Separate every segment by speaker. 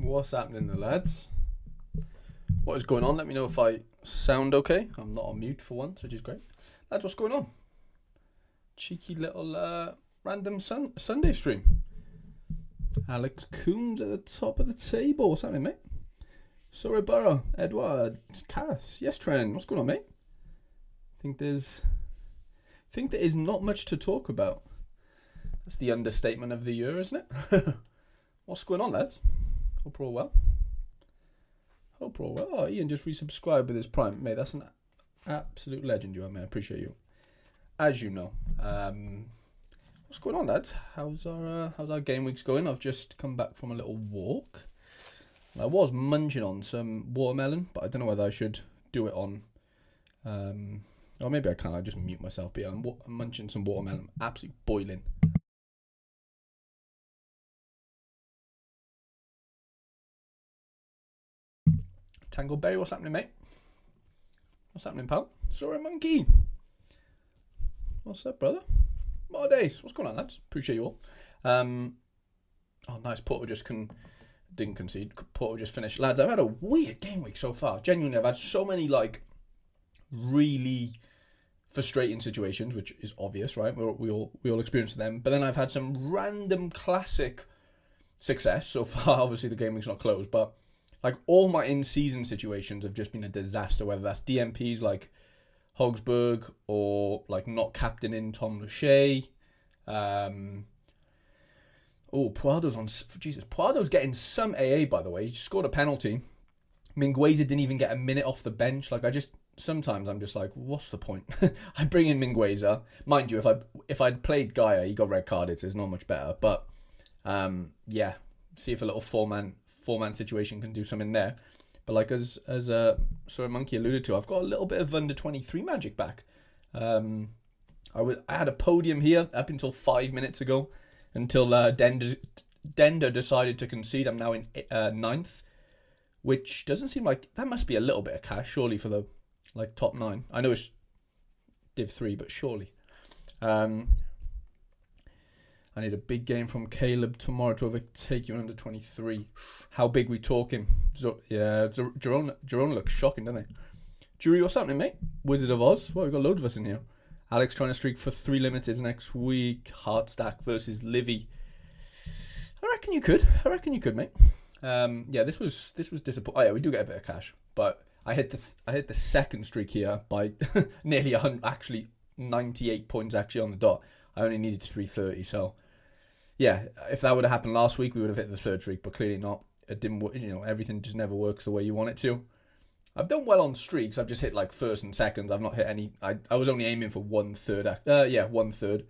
Speaker 1: What's happening, the lads? What is going on? Let me know if I sound okay. I'm not on mute for once, which is great. Lads, what's going on? Cheeky little random Sunday stream. Alex Coombs at the top of the table. What's happening, mate? Sorare Burrow, Edward, Cass. Yes, Trent. What's going on, mate? I think there is not much to talk about. That's the understatement of the year, isn't it? What's going on, lads? Hope we're all well. Oh, Ian just resubscribed with his Prime. Mate, that's an absolute legend you are, mate. I appreciate you. As you know. What's going on, lads? How's our game weeks going? I've just come back from a little walk. I was munching on some watermelon, but I don't know whether I should do it on... or maybe I can. I just mute myself. But yeah, I'm munching some watermelon. Absolutely boiling. Tangle Berry, what's happening, mate? What's happening, pal? Sorry, monkey. What's up, brother? More days. What's going on, lads? Appreciate you all. Oh, nice. Porto just didn't concede. Porto just finished. Lads, I've had a weird game week so far. Genuinely, I've had so many, really frustrating situations, which is obvious, right? We all experience them. But then I've had some random classic success so far. Obviously, the game week's not closed, but all my in-season situations have just been a disaster, whether that's DMPs like Hogsburg or not captaining Tom Lachey. Puado's getting some AA, by the way. He scored a penalty. Mingueza didn't even get a minute off the bench. Sometimes I'm just like, what's the point? I bring in Mingueza. Mind you, if I'd played Gaia, he got red carded, so it's not much better. But yeah, see if a little four-man situation can do something there. But as Sorry Monkey alluded to, I've got a little bit of under 23 magic back. I had a podium here up until 5 minutes ago, until Dender decided to concede. I'm now in 9th, which doesn't seem like that must be a little bit of cash, surely, for the top 9. I know it's Div 3, but surely. I need a big game from Caleb tomorrow to overtake you under 23. How big we talking? Jerome looks shocking, doesn't he? Jury, what's happening, mate? Wizard of Oz. Well, we've got loads of us in here. Alex trying to streak for 3 limiteds next week. Heartstack versus Livy. I reckon you could, mate. Yeah, this was disappointing. Oh yeah, we do get a bit of cash, but I hit the second streak here by nearly 100, actually 98 points actually on the dot. I only needed 330, so yeah, if that would have happened last week, we would have hit the third streak, but clearly not. It didn't. Everything just never works the way you want it to. I've done well on streaks. I've just hit first and seconds. I've not hit any. I was only aiming for 1/3. 1/3,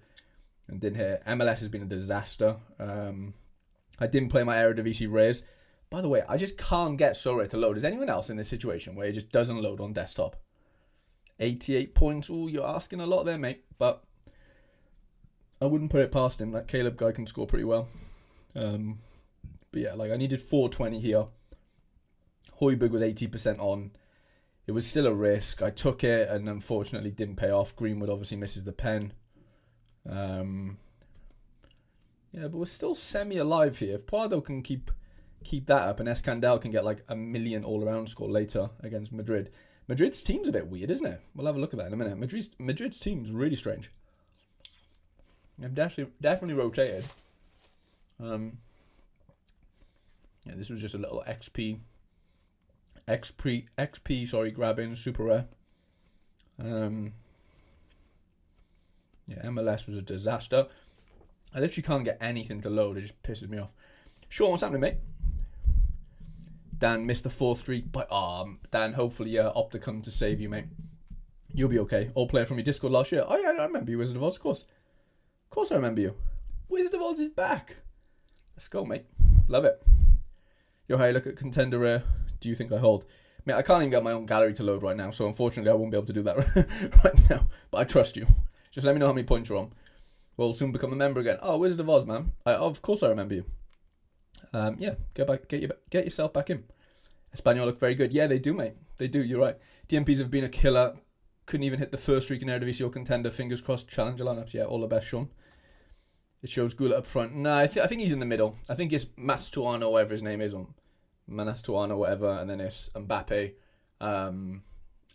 Speaker 1: and didn't hit. MLS has been a disaster. I didn't play my Eredivisie rares. By the way, I just can't get Sorare to load. Is anyone else in this situation where it just doesn't load on desktop? 88 points. Ooh, you're asking a lot there, mate. But I wouldn't put it past him. That Caleb guy can score pretty well. But yeah, I needed 420 here. Hoiberg was 80% on. It was still a risk. I took it and unfortunately didn't pay off. Greenwood obviously misses the pen. Yeah, but we're still semi-alive here. If Puado can keep that up and Escandel can get a million all-around score later against Madrid. Madrid's team's a bit weird, isn't it? We'll have a look at that in a minute. Madrid's team's really strange. They've definitely rotated. Yeah, this was just a little XP, grabbing, super rare. Yeah, MLS was a disaster. I literally can't get anything to load. It just pisses me off. Sean, what's happening, mate? Dan missed the 4th streak, but Dan, hopefully Opta come to save you, mate. You'll be okay. All player from your Discord last year. Oh yeah, I remember you, Wizard of Oz, of course. Of course I remember you. Wizard of Oz is back. Let's go, mate. Love it. Yo, hey, look at contender rare. Do you think I hold? Mate, I can't even get my own gallery to load right now, so unfortunately I won't be able to do that right now. But I trust you. Just let me know how many points you're on. We'll soon become a member again. Oh, Wizard of Oz, man. Of course I remember you. Yeah, get yourself back in. Espanyol look very good. Yeah, they do, mate. They do, you're right. DMPs have been a killer. Couldn't even hit the first streak in Eredivisie or contender. Fingers crossed. Challenger lineups. Yeah, all the best, Sean. It shows Gula up front. Nah, I think he's in the middle. I think it's Mastuano, whatever his name is. Manastuano, whatever, and then it's Mbappe and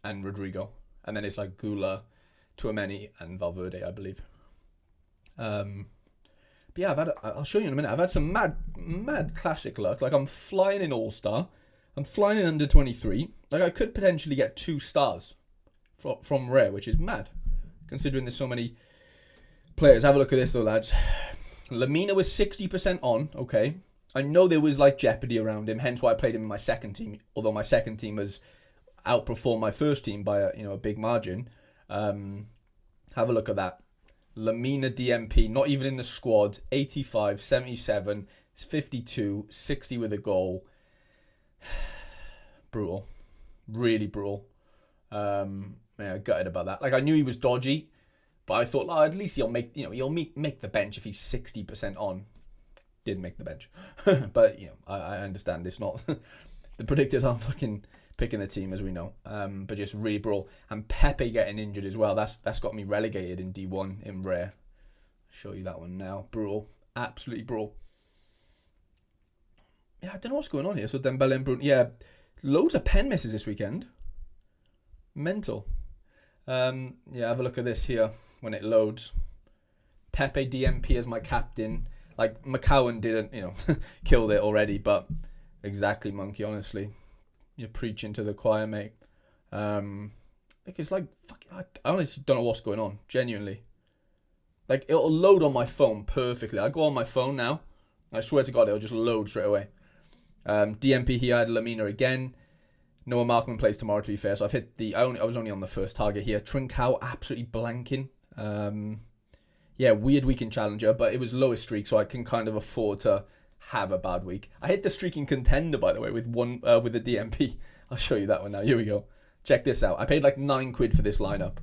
Speaker 1: Rodrigo. And then it's like Gula, Tchouaméni, and Valverde, I believe. But yeah, I'll show you in a minute. I've had some mad classic luck. Like, I'm flying in All-Star. I'm flying in under 23. Like, I could potentially get 2 stars from Rare, which is mad, considering there's so many players. Have a look at this, though, lads. Lamina was 60% on, okay. I know there was, like, jeopardy around him, hence why I played him in my second team, although my second team has outperformed my first team by a big margin. Have a look at that. Lamina DMP, not even in the squad, 85, 77, 52, 60 with a goal. Brutal. Really brutal. Yeah, gutted about that. Like, I knew he was dodgy, but I thought, at least he'll make the bench if he's 60% on. Didn't make the bench. But, I understand it's not... the predictors aren't fucking picking the team, as we know. But just really brutal. And Pepe getting injured as well. That's got me relegated in D1 in Rare. I'll show you that one now. Brutal. Absolutely brutal. Yeah, I don't know what's going on here. So Dembele and Bruno... Yeah, loads of pen misses this weekend. Mental. Yeah, have a look at this here when it loads. Pepe DMP as my captain. Like, McCowan didn't, killed it already, but exactly, Monkey, honestly. You're preaching to the choir, mate. It's like, fuck, I honestly don't know what's going on, genuinely. Like, it'll load on my phone perfectly. I go on my phone now, I swear to God, it'll just load straight away. DMP here, I had Lamina again. Noah Markman plays tomorrow, to be fair, so I've hit I was only on the first target here. Trincao absolutely blanking. Yeah, weird week in Challenger, but it was lowest streak, so I can kind of afford to have a bad week. I hit the streak in Contender, by the way, with the DMP. I'll show you that one now. Here we go. Check this out. I paid like £9 for this lineup.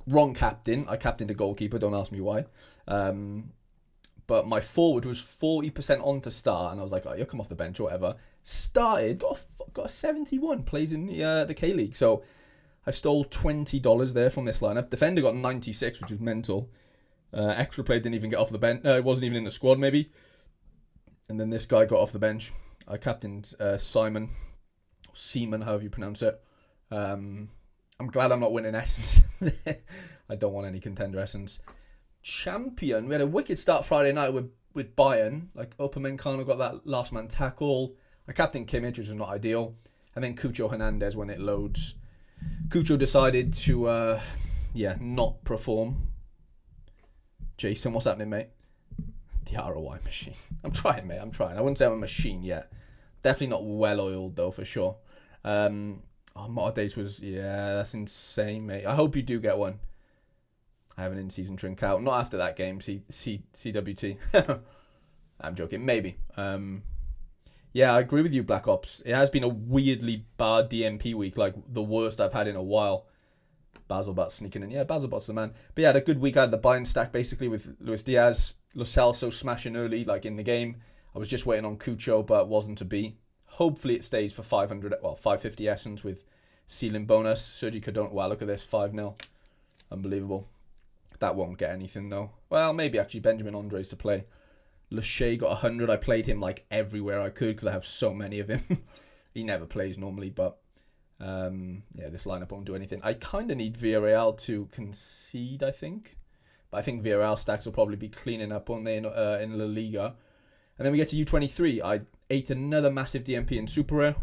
Speaker 1: Wrong captain. I captained a goalkeeper. Don't ask me why. But my forward was 40% on to start, and I was like, you'll come off the bench or whatever. Started, got a 71, plays in the K-League. So I stole $20 there from this lineup. Defender got 96, which was mental. Extra play didn't even get off the bench. It wasn't even in the squad, maybe. And then this guy got off the bench. I captained Seaman, however you pronounce it. I'm glad I'm not winning Essence. I don't want any Contender Essence. Champion. We had a wicked start Friday night with Bayern. Like, Upamecano got that last man tackle. I captained Kimmich, which was not ideal. And then Cucho Hernandez when it loads. Cucho decided to, not perform. Jason, what's happening, mate? The ROI machine. I'm trying, mate. I wouldn't say I'm a machine yet. Definitely not well-oiled, though, for sure. Days was... Yeah, that's insane, mate. I hope you do get one. I have an in-season drink out. Not after that game, CWT. I'm joking. Maybe. Yeah, I agree with you, Black Ops. It has been a weirdly bad DMP week, like the worst I've had in a while. Basilbot sneaking in. Yeah, Basilbot's the man. But yeah, I had a good week. I had the Bayern stack basically with Luis Diaz. Lo Celso smashing early, like in the game. I was just waiting on Cucho, but wasn't to be. Hopefully it stays for 550 Essence with ceiling bonus. Sergi Cardona. Wow, look at this. 5-0. Unbelievable. That won't get anything though. Well, maybe actually Benjamin Andres to play. Lachey got 100. I played him like everywhere I could because I have so many of him. He never plays normally, but this lineup won't do anything. I kind of need Villarreal to concede, I think. But I think Villarreal stacks will probably be cleaning up on there in La Liga. And then we get to U23. I ate another massive DMP in Super Rare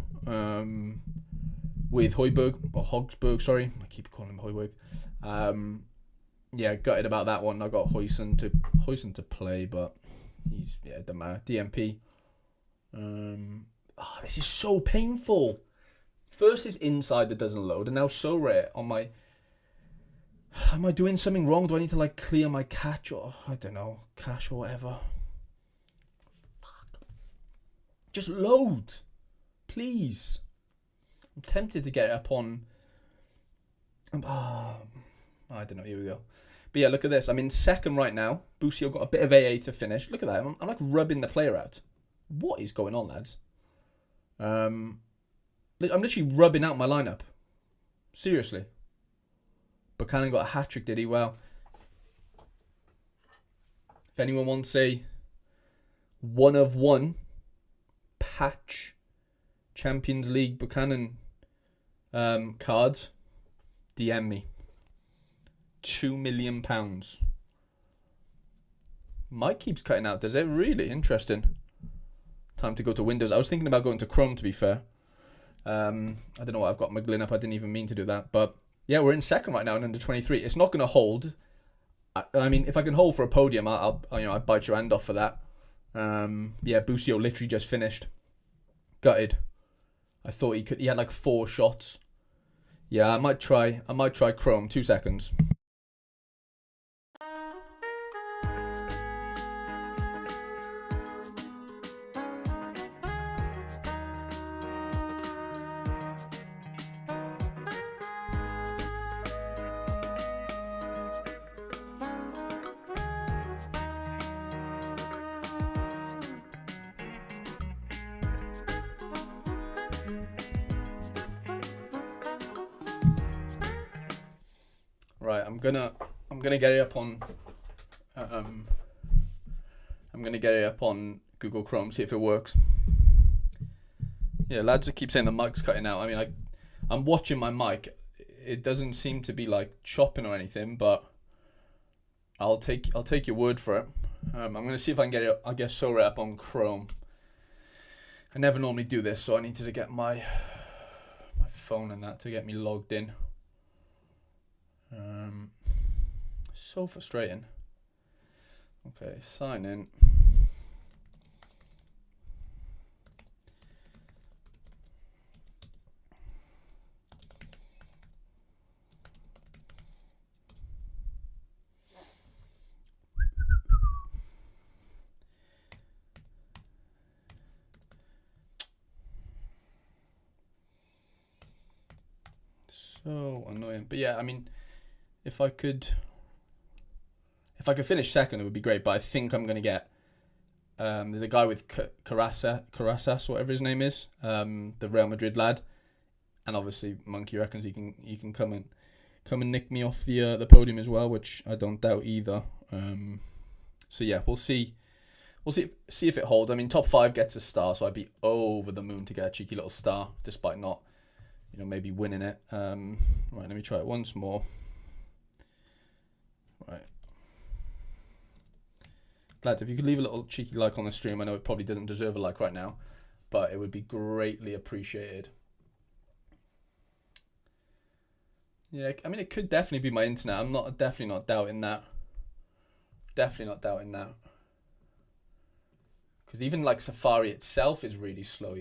Speaker 1: with Hogsberg, sorry. I keep calling him Højbjerg. Yeah, gutted about that one. I got Huysen to play, but he's, doesn't matter. DMP. This is so painful. First is inside that doesn't load, and now Sorare on my... Am I doing something wrong? Do I need to, like, clear my cache or... I don't know. Cache or whatever. Fuck. Just load. Please. I'm tempted to get it up on... I don't know. Here we go. But yeah, look at this. I'm in second right now. Busio got a bit of AA to finish. Look at that. I'm like rubbing the player out. What is going on, lads? I'm literally rubbing out my lineup. Seriously. Buchanan got a hat-trick, did he? Well, if anyone wants a 1-of-1 patch Champions League Buchanan cards, DM me. £2 million. Mike keeps cutting out. Does it really? Interesting. Time to go to Windows. I was thinking about going to Chrome, to be fair. I don't know why I've got Muglin up. I didn't even mean to do that. But yeah, we're in second right now in under 23. It's not going to hold. I mean, if I can hold for a podium, I'd bite your hand off for that. Yeah, Busio literally just finished. Gutted. I thought he could. He had like 4 shots. Yeah, I might try Chrome. 2 seconds. Right, I'm gonna get it up on Google Chrome, see if it works. Yeah, lads keep saying the mic's cutting out. I mean, I'm watching my mic. It doesn't seem to be like chopping or anything, but I'll take your word for it. I'm gonna see if I can get it. I guess Sorare up on Chrome. I never normally do this, so I needed to get my phone and that to get me logged in. So frustrating. Okay, sign in. So annoying. But yeah, I mean, if I could finish second, it would be great. But I think I'm gonna get. There's a guy with Carasas, whatever his name is, the Real Madrid lad, and obviously Monkey reckons he can come and nick me off the podium as well, which I don't doubt either. So yeah, we'll see. We'll see if it holds. I mean, top 5 gets a star, so I'd be over the moon to get a cheeky little star, despite not, maybe winning it. Right, let me try it once more. Right. Lads, if you could leave a little cheeky like on the stream, I know it probably doesn't deserve a like right now, but it would be greatly appreciated. Yeah, I mean, it could definitely be my internet. I'm definitely not doubting that. Definitely not doubting that. Because even like Safari itself is really slow,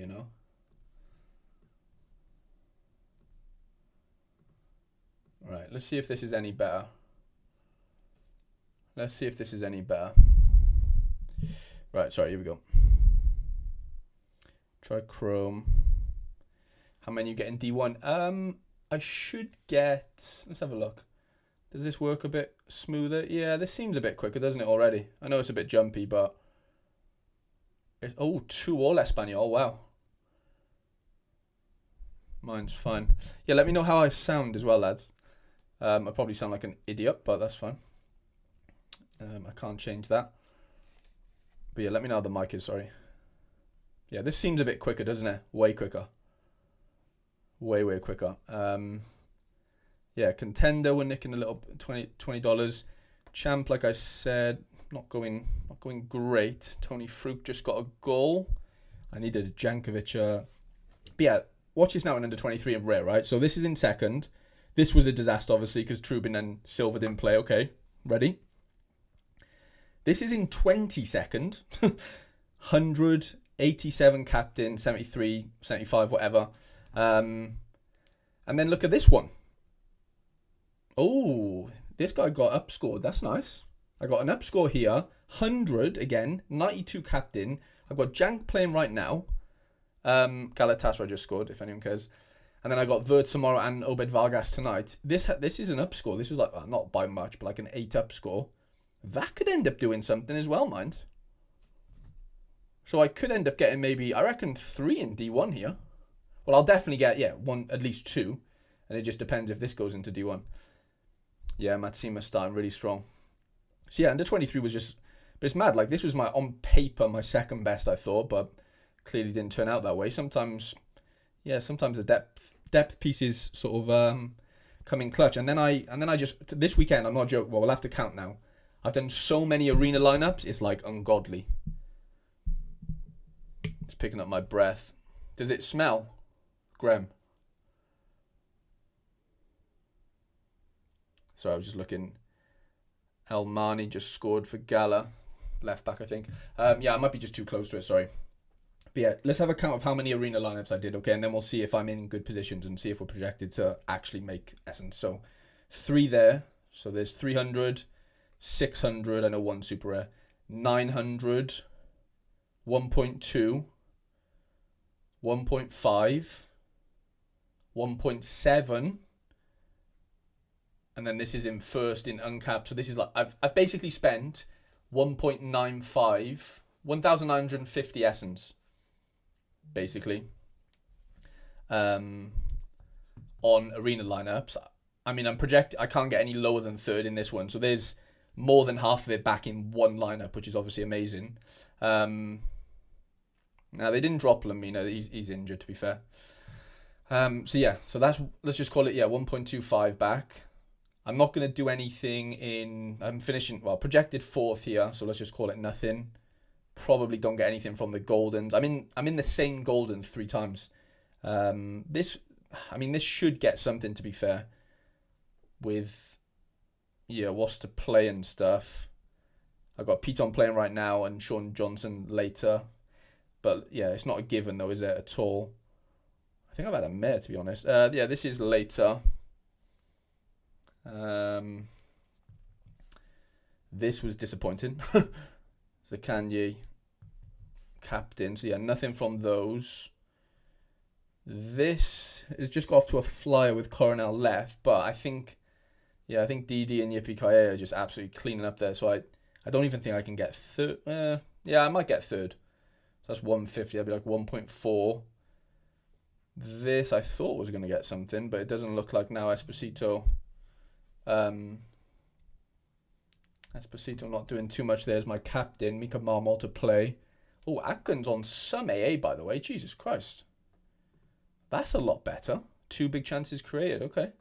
Speaker 1: Right, let's see if this is any better. Right, sorry, here we go. Try Chrome. How many you get in D1? I should get... Let's have a look. Does this work a bit smoother? Yeah, this seems a bit quicker, doesn't it, already? I know it's a bit jumpy, but... Oh, 2 all Espanol. Wow. Mine's fine. Yeah, let me know how I sound as well, lads. I probably sound like an idiot, but that's fine. I can't change that. But yeah, let me know how the mic is, sorry. Yeah, this seems a bit quicker, doesn't it? Way quicker. Way quicker. Yeah, Contender, we're nicking a little $20. Champ, like I said, not going great. Tony Fruit just got a goal. I needed a Jankovic. But yeah, watch this now in under 23 of rare, right? So this is in second. This was a disaster, obviously, because Trubin and Silva didn't play. Okay, ready? This is in 22nd. 100, 87 captain, 73, 75, whatever. And then look at this one. Oh, this guy got upscored. That's nice. I got an upscore here. 100 again, 92 captain. I've got Jank playing right now. Galatasaray just scored, if anyone cares. And then I got Vert tomorrow and Obed Vargas tonight. This is an upscore. This was like, not by much, but like an 8 upscore. That could end up doing something as well, mind. So I could end up getting maybe, I reckon, 3 in D1 here. Well, I'll definitely get, at least 2. And it just depends if this goes into D1. Yeah, Matsuma's starting really strong. So yeah, under 23 was just, but it's mad. Like, this was on paper, my second best, I thought, but clearly didn't turn out that way. Sometimes yeah, sometimes the depth pieces sort of come in clutch. And then I just this weekend, I'm not joking. Well, we'll have to count now. I've done so many arena lineups, it's like ungodly. It's picking up my breath. Does it smell, Graham? Sorry, I was just looking. El Mani just scored for Gala, left back, I think. Yeah, I might be just too close to it. Sorry. But yeah, let's have a count of how many arena lineups I did, okay? And then we'll see if I'm in good positions and see if we're projected to actually make Essence. So 3 there. So there's 300, 600, I know 1 super rare, 900, 1.2, 1.5, 1.7, and then this is in first in uncapped. So this is like, I've basically spent 1.95, 1,950 essence, basically, on arena lineups. I mean, I can't get any lower than third in this one. So there's more than half of it back in one lineup, which is obviously amazing. Now they didn't drop Lamina. He's injured, to be fair. So yeah, so let's just call it 1.25 back. I'm not going to do anything I'm finishing, projected 4th here, so let's just call it nothing. Probably don't get anything from the Goldens. I'm in the same Goldens 3 times. This should get something, to be fair, with, what's to play and stuff. I've got Piton playing right now and Sean Johnson later. But yeah, it's not a given though, is it, at all? I think I've had a mare, to be honest. This is later. This was disappointing. Zakanye, captain. So yeah, nothing from those. This has just got off to a flyer with Coronel left, but I think DD and Yippee Kaye are just absolutely cleaning up there. So I don't even think I can get third. I might get third. So that's 150. That'd be like 1.4. This I thought was going to get something, but it doesn't look like now. Esposito not doing too much. There's my captain, Mika Marmol, to play. Oh, Atkins on some AA, by the way. Jesus Christ. That's a lot better. 2 big chances created. Okay.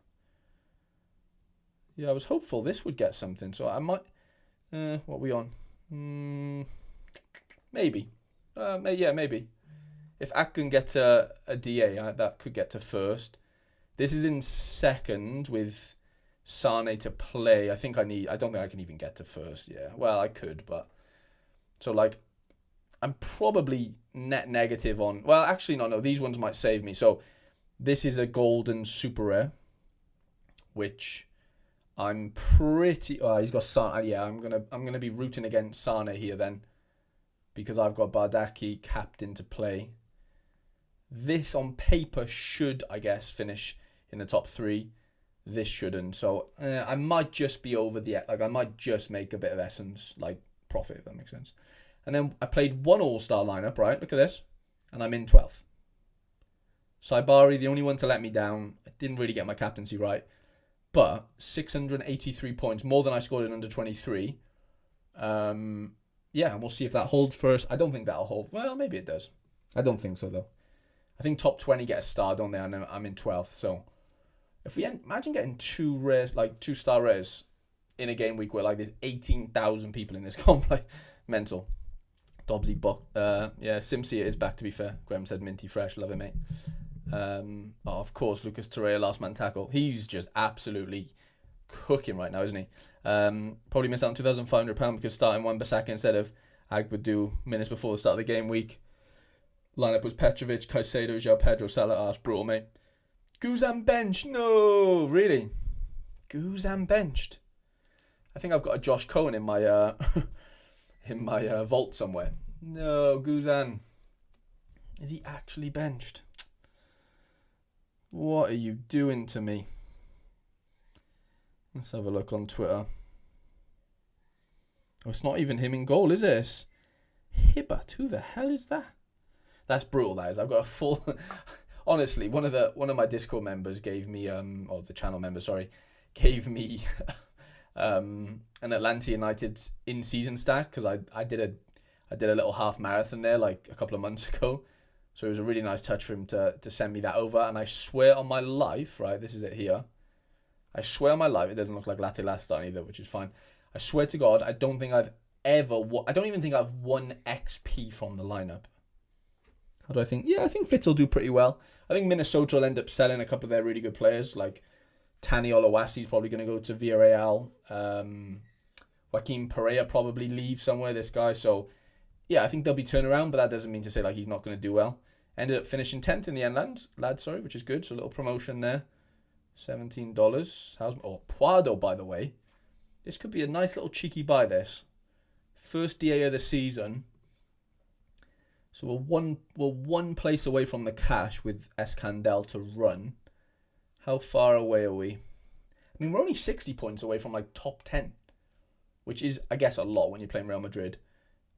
Speaker 1: Yeah, I was hopeful this would get something. So I might... what are we on? Maybe. Maybe. If Atkin gets a DA, that could get to first. This is in second with Sane to play. I don't think I can even get to first. Yeah, well, I could, but... So, I'm probably net negative on... Well, actually, no, these ones might save me. So, this is a golden super rare, which I'm pretty... Oh, he's got Sane. Yeah, I'm gonna be rooting against Sane here then, because I've got Bardaki captain to play. This on paper should, I guess, finish in the top 3. This shouldn't. So I might just be over I might just make a bit of essence, profit, if that makes sense. And then I played 1 all-star lineup, right? Look at this. And I'm in 12th. Saibari, the only one to let me down. I didn't really get my captaincy right. But 683 points, more than I scored in under 23. And we'll see if that holds first. I don't think that'll hold. Well, maybe it does. I don't think so, though. I think top 20 get a star, don't they? And I'm in 12th. So if we imagine getting 2 rares, 2-star rares in a game week where there's 18,000 people in this comp, mental. Dobbsy Buck. Simsi is back, to be fair. Graham said minty fresh. Love it, mate. Of course, Lucas Torreira, last man tackle. He's just absolutely cooking right now, isn't he? Probably missed out on £2,500 because starting Wan-Bissaka instead of Agbadu minutes before the start of the game week. Lineup was Petrovic, Caicedo, João Pedro, Salah. That's brutal, mate. Guzan benched. No, really? Guzan benched. I think I've got a Josh Cohen in my in my vault somewhere. No, Guzan. Is he actually benched? What are you doing to me? Let's have a look on Twitter. Oh, it's not even him in goal, is it? Hibbert, who the hell is that? That's brutal, that is. I've got a full... Honestly, one of my Discord members gave me, or the channel member, sorry, gave me an Atlanta United in-season stack, because I did a little half marathon there, a couple of months ago, So it was a really nice touch for him to send me that over. And I swear on my life, right, this is it here. I swear on my life, it doesn't look like Latte Lastan either, which is fine. I swear to God, I don't think I've ever... I don't even think I've won XP from the lineup. How do I think? Yeah, I think Fitz will do pretty well. I think Minnesota will end up selling a couple of their really good players. Like Tani Olawasi's probably going to go to Villarreal. Joaquin Pereira probably leave somewhere, this guy. So, yeah, I think they'll be turned around, but that doesn't mean to say like he's not going to do well. Ended up finishing 10th in the end, lad, which is good. So a little promotion there. $17. Puado, by the way. This could be a nice little cheeky buy, this. First DA of the season. So we're one place away from the cash with Escandel to run. How far away are we? I mean, we're only 60 points away from like top 10. Which is, I guess, a lot when you're playing Real Madrid.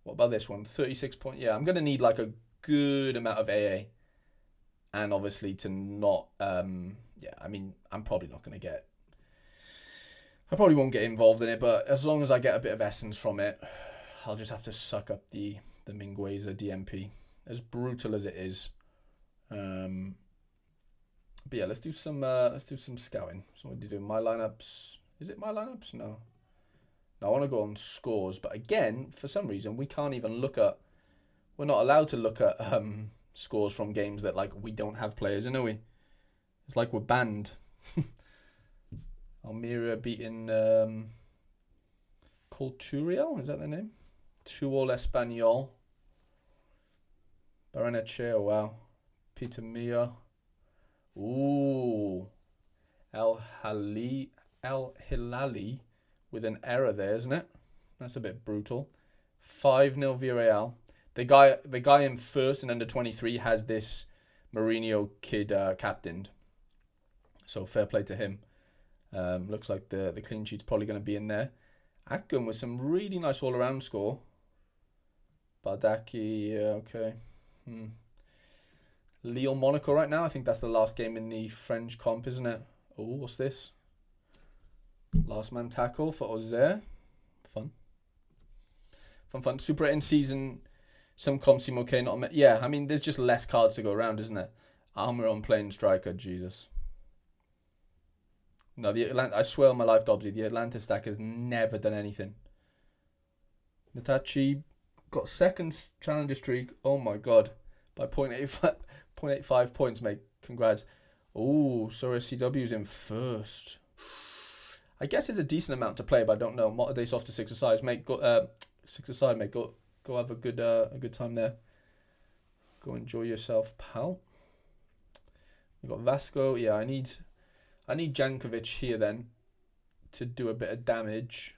Speaker 1: What about this one? 36 points. Yeah, I'm going to need like a good amount of AA. And obviously to not... yeah, I mean, I'm probably not going to get... I probably won't get involved in it, but as long as I get a bit of essence from it, I'll just have to suck up the Mingueza DMP. As brutal as it is. But yeah, let's do some scouting. So what do you do? My lineups. Is it my lineups? No. I want to go on scores, but again, for some reason, we can't even look at... We're not allowed to look at scores from games that like we don't have players in, are we? It's like we're banned. Almeria beating Culturial, is that their name? 2-2 Espanyol. Barrenetxea, wow. Peter Mia. Ooh. El Hilali with an error there, isn't it? That's a bit brutal. 5-0 Villarreal. The guy in first and under 23 has this Mourinho kid captained. So fair play to him. Looks like the clean sheet's probably going to be in there. Akkum with some really nice all-around score. Bardaki, yeah, okay. Lille Monaco right now. I think that's the last game in the French comp, isn't it? Oh, what's this? Last man tackle for Auxerre. Fun. Super in season. Some comps seem okay. Yeah, I mean, there's just less cards to go around, isn't there? Almiron playing striker. Jesus. No, I swear on my life, Dobbsy, the Atlanta stack has never done anything. Natachi got second challenger streak. Oh my god. By 0.85 points, mate. Congrats. Oh, sorry, CW's in first. I guess it's a decent amount to play, but I don't know. Days off to 6-a-side, mate. Go 6-a-side, mate. Go have a good time there. Go enjoy yourself, pal. We got Vasco. Yeah, I need Jankovic here then to do a bit of damage.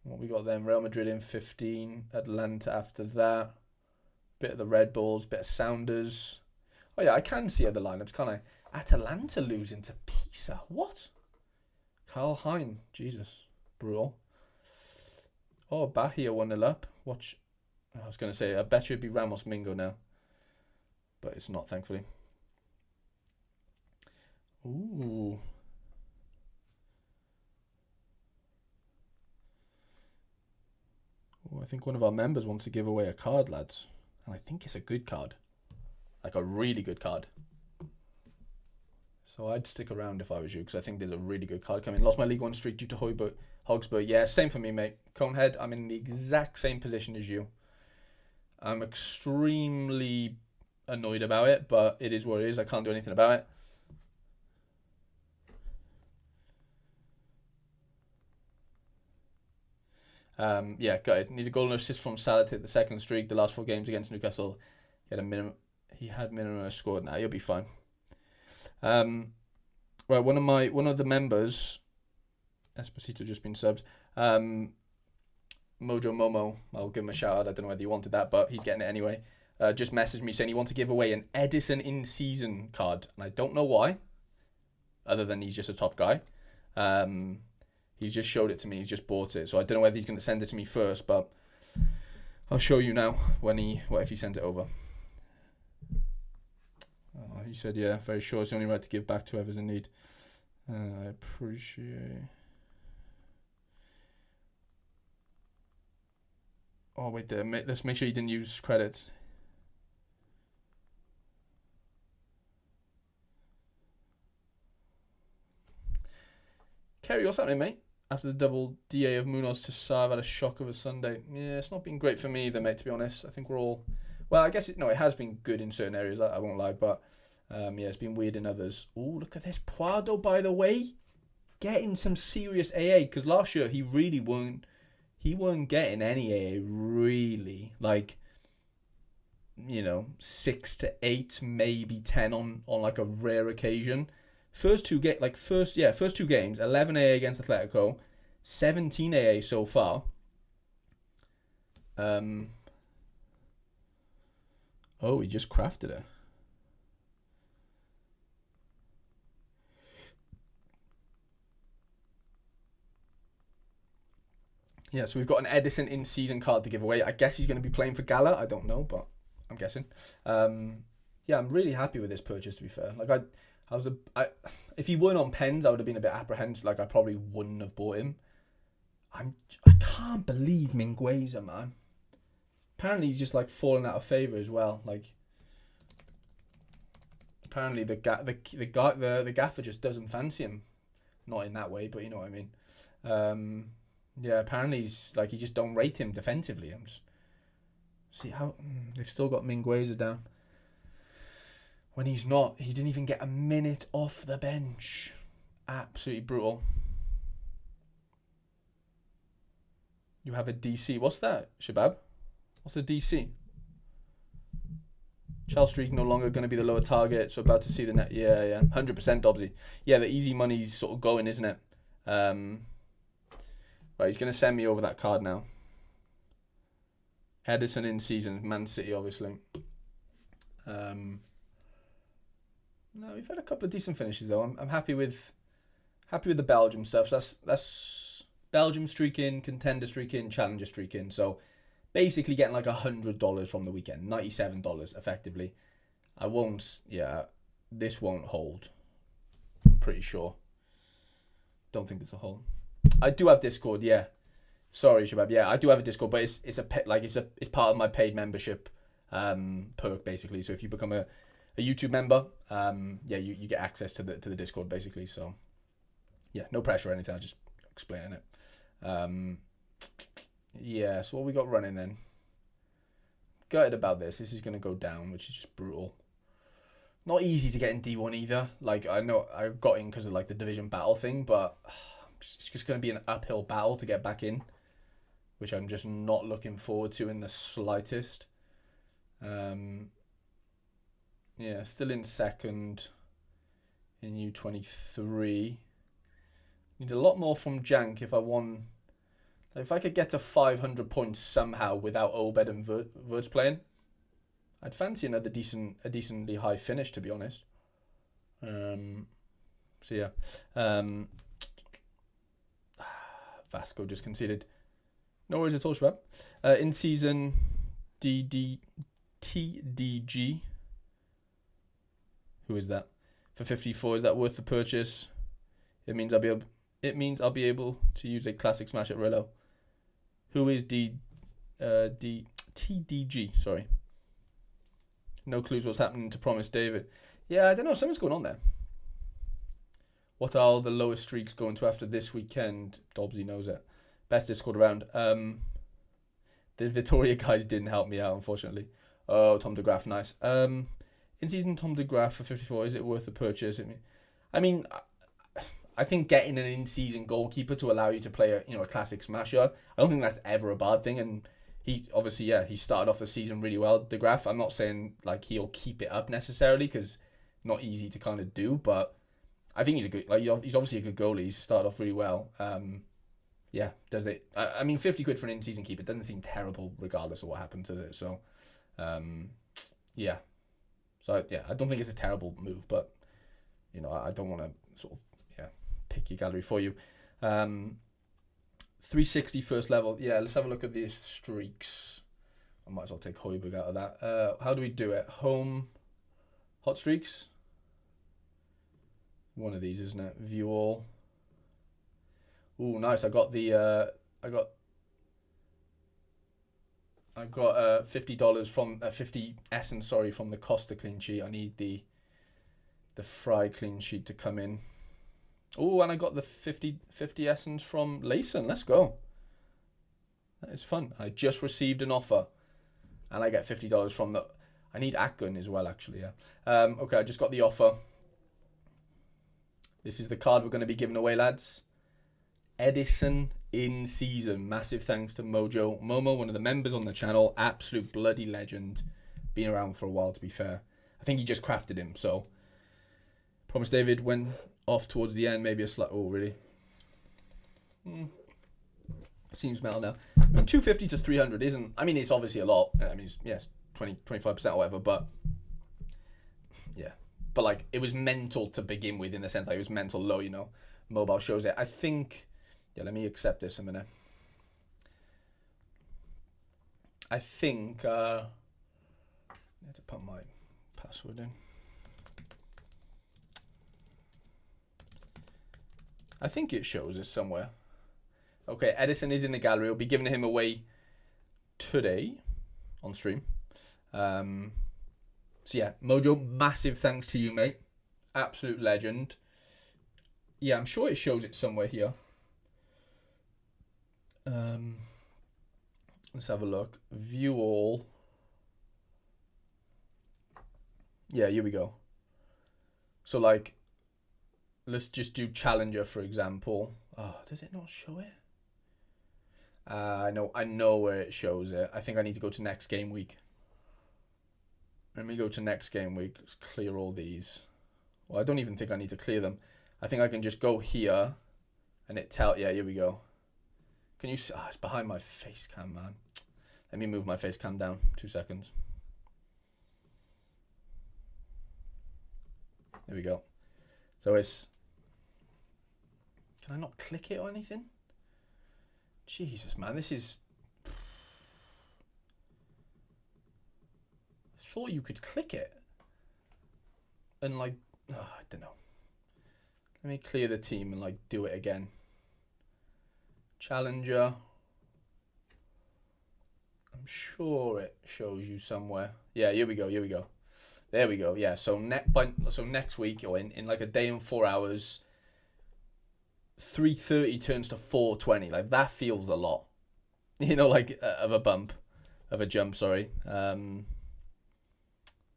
Speaker 1: What we got then? Real Madrid in 15. Atlanta after that. Bit of the Red Bulls. Bit of Sounders. Oh yeah, I can see other lineups, can't I? Atalanta losing to Pisa. What? Karl Hein. Jesus. Brutal. Oh, Bahia 1-0 up. Watch. I was going to say, I bet you it'd be Ramos Mingo now. But it's not, thankfully. Ooh. Ooh, I think one of our members wants to give away a card, lads. And I think it's a good card. Like a really good card. So I'd stick around if I was you, because I think there's a really good card coming. Lost my League 1 streak due to Hogsburg. Yeah, same for me, mate. Conehead, I'm in the exact same position as you. I'm extremely annoyed about it, but it is what it is. I can't do anything about it. Yeah, got it. Need a goal and assist from Salah to hit the second streak. The last 4 games against Newcastle, he had minimum scored. Now you'll be fine. Right, one of the members, Esposito just been subbed. Mojo Momo, I'll give him a shout out. I don't know whether you wanted that, but he's getting it anyway. Just messaged me saying he wants to give away an Edison in season card, and I don't know why, other than he's just a top guy. He's just showed it to me. He's just bought it, so I don't know whether he's going to send it to me first, but I'll show you now what if he sent it over. Oh, he said, yeah, very sure. It's the only right to give back to whoever's in need. I appreciate... Oh, wait there. Let's make sure you didn't use credits. Kerry, what's happening, mate? After the double DA of Munoz to Sav at a shock of a Sunday. Yeah, it's not been great for me either, mate, to be honest. I think we're all... Well, I guess it has been good in certain areas, I won't lie, but yeah, it's been weird in others. Oh, look at this. Puado, by the way, getting some serious AA, because last year he really weren't getting any AA, really. Like, 6 to 8, maybe 10 on like a rare occasion. First two games, 11 AA against Atletico, 17 AA so far. Oh, he just crafted it. Yeah, so we've got an Edison in-season card to give away. I guess he's going to be playing for Gala. I don't know, but I'm guessing. Yeah, I'm really happy with this purchase, to be fair. Like, if he weren't on pens, I would have been a bit apprehensive. Like, I probably wouldn't have bought him. I can't believe Mingueza, man. Apparently, he's just, like, fallen out of favour as well. Like, apparently the gaffer just doesn't fancy him. Not in that way, but you know what I mean. Yeah, apparently he just don't rate him defensively. See how they've still got Mingueza down. When he didn't even get a minute off the bench. Absolutely brutal. You have a DC. What's that, Shabab? What's a DC? Chelsea streak no longer going to be the lower target, so about to see the net. Yeah, 100% Dobbsy. Yeah, the easy money's sort of going, isn't it? Right, he's going to send me over that card now. Edison in season, Man City, obviously. No, we've had a couple of decent finishes though. I'm happy with the Belgium stuff. So that's Belgium streak in, contender streak in, challenger streak in. So basically getting like $100 from the weekend, $97 effectively. This won't hold. I'm pretty sure. Don't think there's a hold. I do have Discord, yeah. Sorry, Shabab. Yeah, I do have a Discord, but it's part of my paid membership perk basically. So if you become a YouTube member, you get access to the Discord basically. So yeah, no pressure or anything. I'm just explaining it. Yeah. So what we got running then? Gutted about this. This is gonna go down, which is just brutal. Not easy to get in D1 either. Like I know I got in because of like the division battle thing, but it's just going to be an uphill battle to get back in, which I'm just not looking forward to in the slightest. Yeah, still in second in U23. Need a lot more from Jank if I want. If I could get to 500 points somehow without Obed and Verts playing, I'd fancy a decently high finish, to be honest. So yeah. Vasco just conceded. No worries at all, Shabab. In season TDG. Who is that? For 54, is that worth the purchase? It means I'll be able to use a classic smash at Rillo. Who is TDG? Sorry. No clues what's happening to Promise David. Yeah, I don't know. Something's going on there. What are the lowest streaks going to after this weekend? Dobbsy knows it. Best Discord around. The Vittoria guys didn't help me out, unfortunately. Oh, Tom de Graaf, nice. In-season Tom de Graaf for 54, is it worth the purchase? I mean, I think getting an in-season goalkeeper to allow you to play a classic smasher, I don't think that's ever a bad thing. And he obviously, he started off the season really well, de Graaf. I'm not saying like he'll keep it up necessarily because not easy to kind of do, but I think he's he's obviously a good goalie. He's started off really well. Yeah, does it? I mean, 50 quid for an in-season keeper doesn't seem terrible, regardless of what happened to it. So, yeah. So yeah, I don't think it's a terrible move, but I don't want to sort of pick your gallery for you. 360 first level. Yeah, let's have a look at these streaks. I might as well take Hoiberg out of that. How do we do it? Home, hot streaks. One of these, isn't it? View all. Ooh, nice. I got $50 from 50 essence. Sorry, from the Costa clean sheet. I need the Fry clean sheet to come in. Oh, and I got the 50 essence from Layson. Let's go. That is fun. I just received an offer, and I get $50 from the... I need Akgun as well, actually, yeah. Okay, I just got the offer. This is the card we're going to be giving away, lads. Edison in season. Massive thanks to Momo, one of the members on the channel. Absolute bloody legend. Been around for a while, to be fair. I think he just crafted him, so... Promise David went off towards the end, maybe a slight... Oh, really? Seems metal now. I mean, 250 to 300 isn't... I mean, it's obviously a lot. I mean, it's, yes, 20, 25% or whatever, but... Yeah. But, like, it was mental to begin with, in the sense that it was mental low, you know. Mobile shows it. I think... Yeah, let me accept this a minute. I think... I have to put my password in. I think it shows it somewhere. Okay, Edison is in the gallery. We'll be giving him away today on stream. So yeah, Mojo, massive thanks to you, mate. Absolute legend. Yeah, I'm sure it shows it somewhere here. Let's have a look. View all. Yeah, here we go. So like, let's just do Challenger, for example. Oh, does it not show it? I know where it shows it. I think I need to go to next game week. Let me go to next game week. Let's clear all these. Well, I don't even think I need to clear them. I think I can just go here and yeah, here we go. Can you see? Oh, it's behind my face cam, man. Let me move my face cam down. 2 seconds. There we go. So it's... Can I not click it or anything? Jesus, man, this is... I thought you could click it. And, like... Oh, I don't know. Let me clear the team and, like, do it again. Challenger. I'm sure it shows you somewhere. Yeah, here we go, here we go. There we go, yeah. So, next week, or in like a day and 4 hours... 330 turns to 420. Like, that feels a lot, you know, like of a jump, sorry.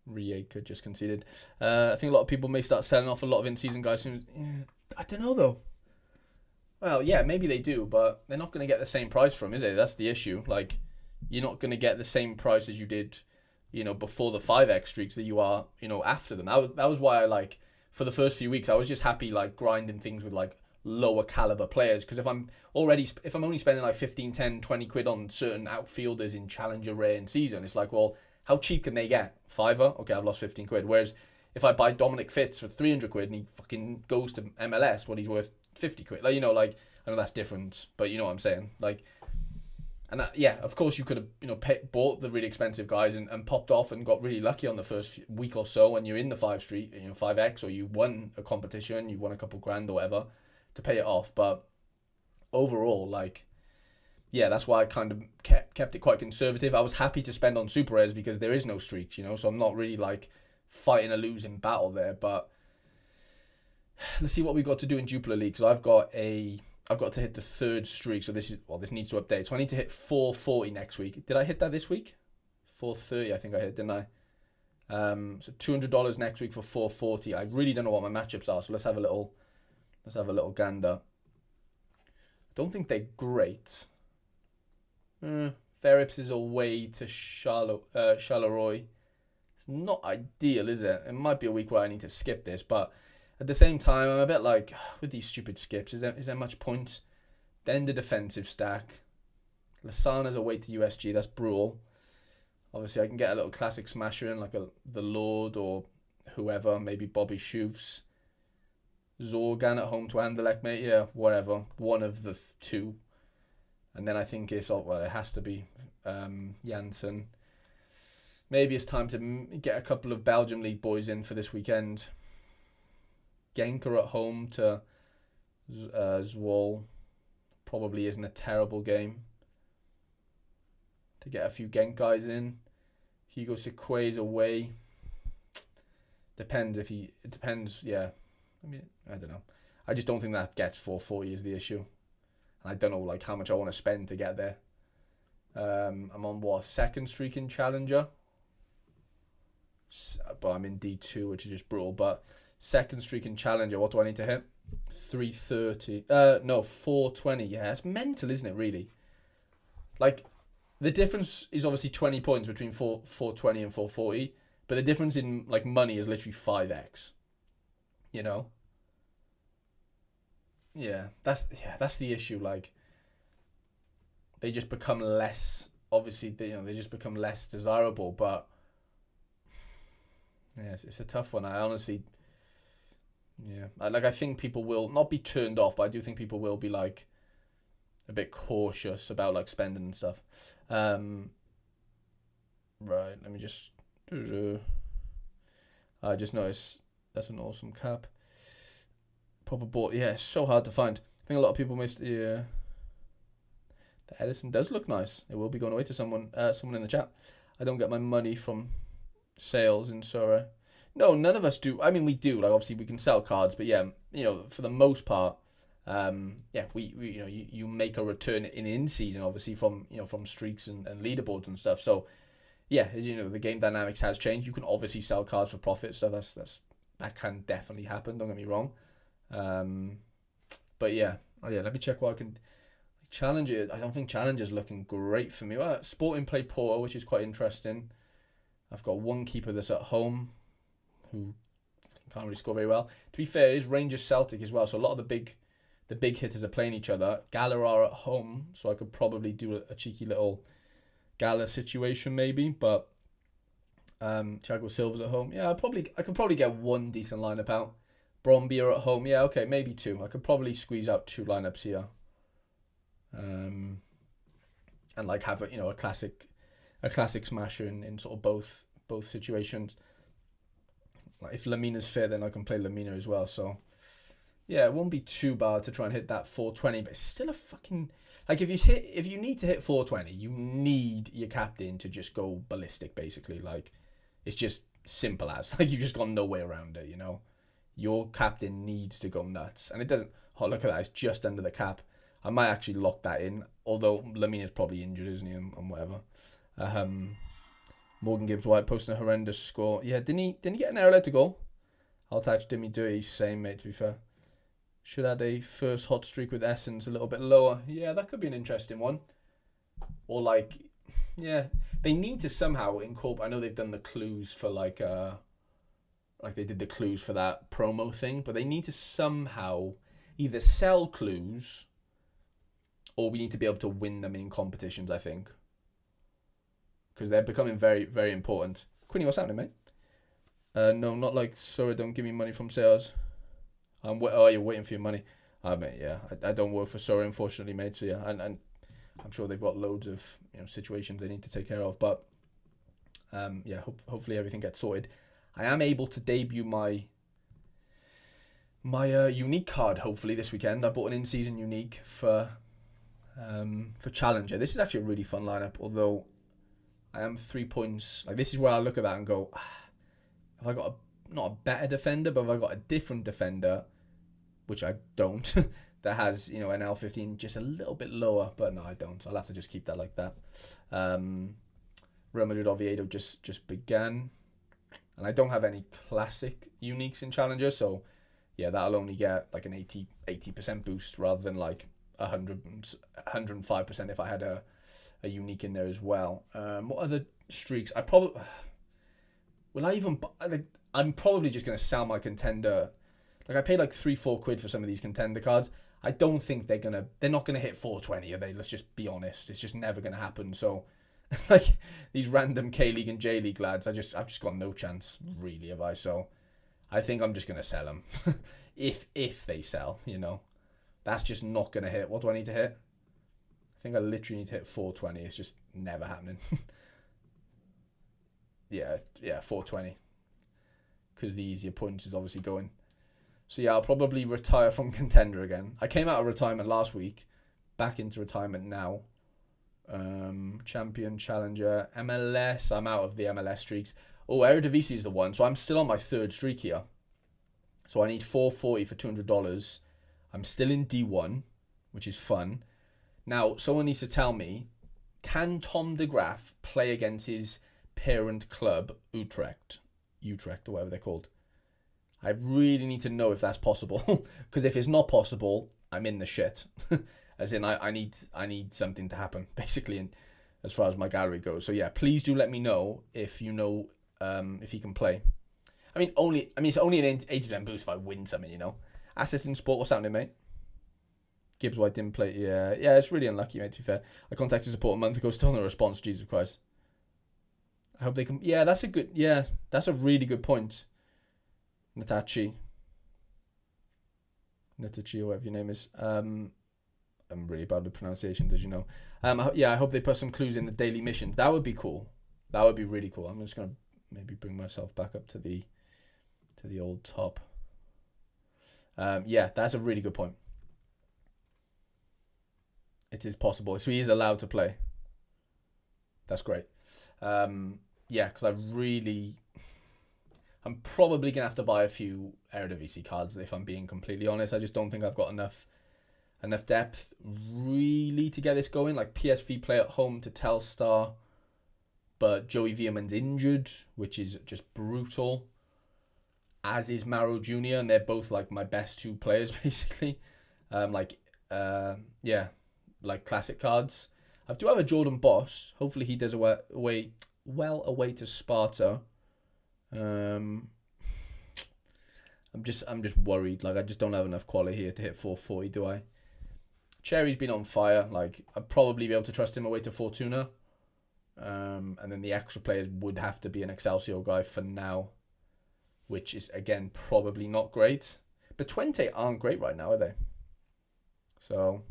Speaker 1: Rieka just conceded. I think a lot of people may start selling off a lot of in-season guys soon. Yeah, I don't know though. Well, yeah, maybe they do, but they're not going to get the same price from, is it? That's the issue. Like, you're not going to get the same price as you did, you know, before the 5x streaks that you are, you know, after them. That was why I, like, for the first few weeks, I was just happy, like, grinding things with, like, lower caliber players, because if I'm only spending like 15, 10, 20 quid on certain outfielders in Challenger, Rare and Season, it's like, well, how cheap can they get? $5? Okay, I've lost 15 quid. Whereas if I buy Dominic Fitz for 300 quid and he fucking goes to MLS, well, he's worth 50 quid. Like, you know, like, I know that's different, but you know what I'm saying. Like, and yeah, of course you could have, you know, bought the really expensive guys and popped off and got really lucky on the first week or so when you're in the 5 street, you know, 5x, or you won a competition, you won a couple grand or whatever to pay it off. But overall, like, yeah, that's why I kind of kept it quite conservative. I was happy to spend on super rares because there is no streaks, you know, so I'm not really like fighting a losing battle there. But let's see what we've got to do in Jupiler League. So I've got to hit the 3rd streak. So this needs to update. So I need to hit 440 next week. Did I hit that this week? 430, I think I hit, didn't I? So $200 next week for 440. I really don't know what my matchups are. So let's have a little gander. I don't think they're great. Ferrips is away to Charleroi. It's not ideal, is it? It might be a week where I need to skip this, but at the same time, I'm a bit like, with these stupid skips, is there much point? Then the defensive stack. Lasana's away to USG. That's brutal. Obviously, I can get a little classic smasher in, like the Lord or whoever, maybe Bobby Shoofs. Zorgan at home to Anderlecht, mate. Yeah, whatever. One of the two. And then I think it has to be Janssen. Maybe it's time to get a couple of Belgium League boys in for this weekend. Genker at home to Zwol. Probably isn't a terrible game. To get a few Genk guys in. Hugo Seque's away. It depends, yeah. I mean, I don't know. I just don't think that gets 440 is the issue. I don't know like how much I want to spend to get there. I'm on what, second streak in Challenger, but I'm in D2, which is just brutal. But second streak in Challenger, what do I need to hit? 330. No, 420. Yeah, it's mental, isn't it? Really. Like, the difference is obviously 20 points between 420 and 440, but the difference in like money is literally 5x. You know. Yeah, that's the issue. Like, they just become less. Obviously, they just become less desirable. But yeah, it's a tough one. I honestly, yeah, I think people will not be turned off, but I do think people will be like a bit cautious about like spending and stuff. Right, let me just. I just noticed that's an awesome cap. Proper bought. Yeah, it's so hard to find. I think a lot of people missed. Yeah. The Edison does look nice. It will be going away to someone in the chat. I don't get my money from sales in Sorare. No, none of us do. I mean, we do. Like, obviously, we can sell cards, but yeah, for the most part, we you make a return in season, obviously, from streaks and leaderboards and stuff. So, yeah, as the game dynamics has changed. You can obviously sell cards for profit. So that can definitely happen. Don't get me wrong. But yeah, let me check what I can. Challenger, I don't think Challenger's looking great for me. Well, Sporting play Porto, which is quite interesting. I've got one keeper that's at home who can't really score very well. To be fair, it is Rangers Celtic as well, so a lot of the big hitters are playing each other. Gala are at home, so I could probably do a cheeky little Gala situation maybe, but Thiago Silva's at home. Yeah, I could probably get one decent lineup out. Bromby are at home. Yeah, okay, maybe two. I could probably squeeze out two lineups here. And like have a classic smasher in sort of both situations. Like if Lamina's fit, then I can play Lamina as well. So yeah, it won't be too bad to try and hit that 420, but it's still a fucking like if you need to hit 420, you need your captain to just go ballistic. Basically, like it's just simple as like you've just got no way around it. Your captain needs to go nuts, and it doesn't. Oh, look at that! It's just under the cap. I might actually lock that in, although Lamina's probably injured, isn't he, and whatever. Morgan Gibbs White posting a horrendous score. Yeah, didn't he get an error to goal? I'll touch Dimmy Dewey, same mate, to be fair. Should add a first hot streak with Essence a little bit lower. Yeah, that could be an interesting one. Or like, yeah, they need to somehow incorporate. I know they've done the clues for like they did the clues for that promo thing, but they need to somehow either sell clues or we need to be able to win them in competitions, I think. Because they're becoming very, very important. Quinny, what's happening, mate? No, not like, sorry, don't give me money from sales. You're waiting for your money. Mate, yeah. I don't work for Sorare, unfortunately, mate. So, yeah, and I'm sure they've got loads of situations they need to take care of. But, yeah, hopefully everything gets sorted. I am able to debut my unique card, hopefully, this weekend. I bought an in-season unique for Challenger. This is actually a really fun lineup, although I am 3 points. Like, this is where I look at that and go, have I got not a better defender, but have I got a different defender, which I don't, that has, an L15 just a little bit lower, but no, I don't. I'll have to just keep that like that. Real Madrid Oviedo just began, and I don't have any classic uniques in Challenger, so yeah, that'll only get like an 80% boost rather than like 105% if I had a unique in there as well. What other streaks? I'm probably just going to sell my contender. Like, I paid like 3-4 quid for some of these contender cards. I don't think they're not going to hit 420, are they? Let's just be honest. It's just never going to happen. So, like, these random K-League and J-League lads, I've just got no chance, really, have I? So, I think I'm just going to sell them. if they sell, That's just not going to hit. What do I need to hit? I think I literally need to hit 420. It's just never happening. yeah, 420. Because the easier points is obviously going. So yeah, I'll probably retire from contender again. I came out of retirement last week. Back into retirement now. Champion, Challenger, MLS. I'm out of the MLS streaks. Oh, Eredivisie is the one. So I'm still on my third streak here. So I need 440 for $200. I'm still in D1, which is fun. Now, someone needs to tell me, can Tom de Graaf play against his parent club, Utrecht, or whatever they're called? I really need to know if that's possible. Because if it's not possible, I'm in the shit. As in, I need something to happen, basically, in, as far as my gallery goes. So yeah, please do let me know if you know if he can play. It's only an 80% boost if I win something, you know. Assets in sport, what's happening, mate? Gibbs White didn't play. Yeah, it's really unlucky, mate, to be fair. I contacted support a month ago, still no response, Jesus Christ. I hope they can... Yeah, that's a really good point. Natachi, or whatever your name is. I'm really bad with pronunciations, as you know. I hope they put some clues in the daily missions. That would be cool. That would be really cool. I'm just going to maybe bring myself back up to the old top. That's a really good point. It is possible. So he is allowed to play. That's great. Because I'm probably going to have to buy a few Eredivisie cards, if I'm being completely honest. I just don't think I've got enough depth really to get this going. Like PSV play at home to Telstar, but Joey Veerman's injured, which is just brutal. As is Maro Jr., and they're both like my best two players, basically. Like classic cards. I do have a Jordan Boss. Hopefully he does away to Sparta. I'm just worried. Like I just don't have enough quality here to hit 440, do I? Cherry's been on fire. Like I'd probably be able to trust him away to Fortuna. And then the extra players would have to be an Excelsior guy for now, which is again probably not great. But Twente aren't great right now, are they? So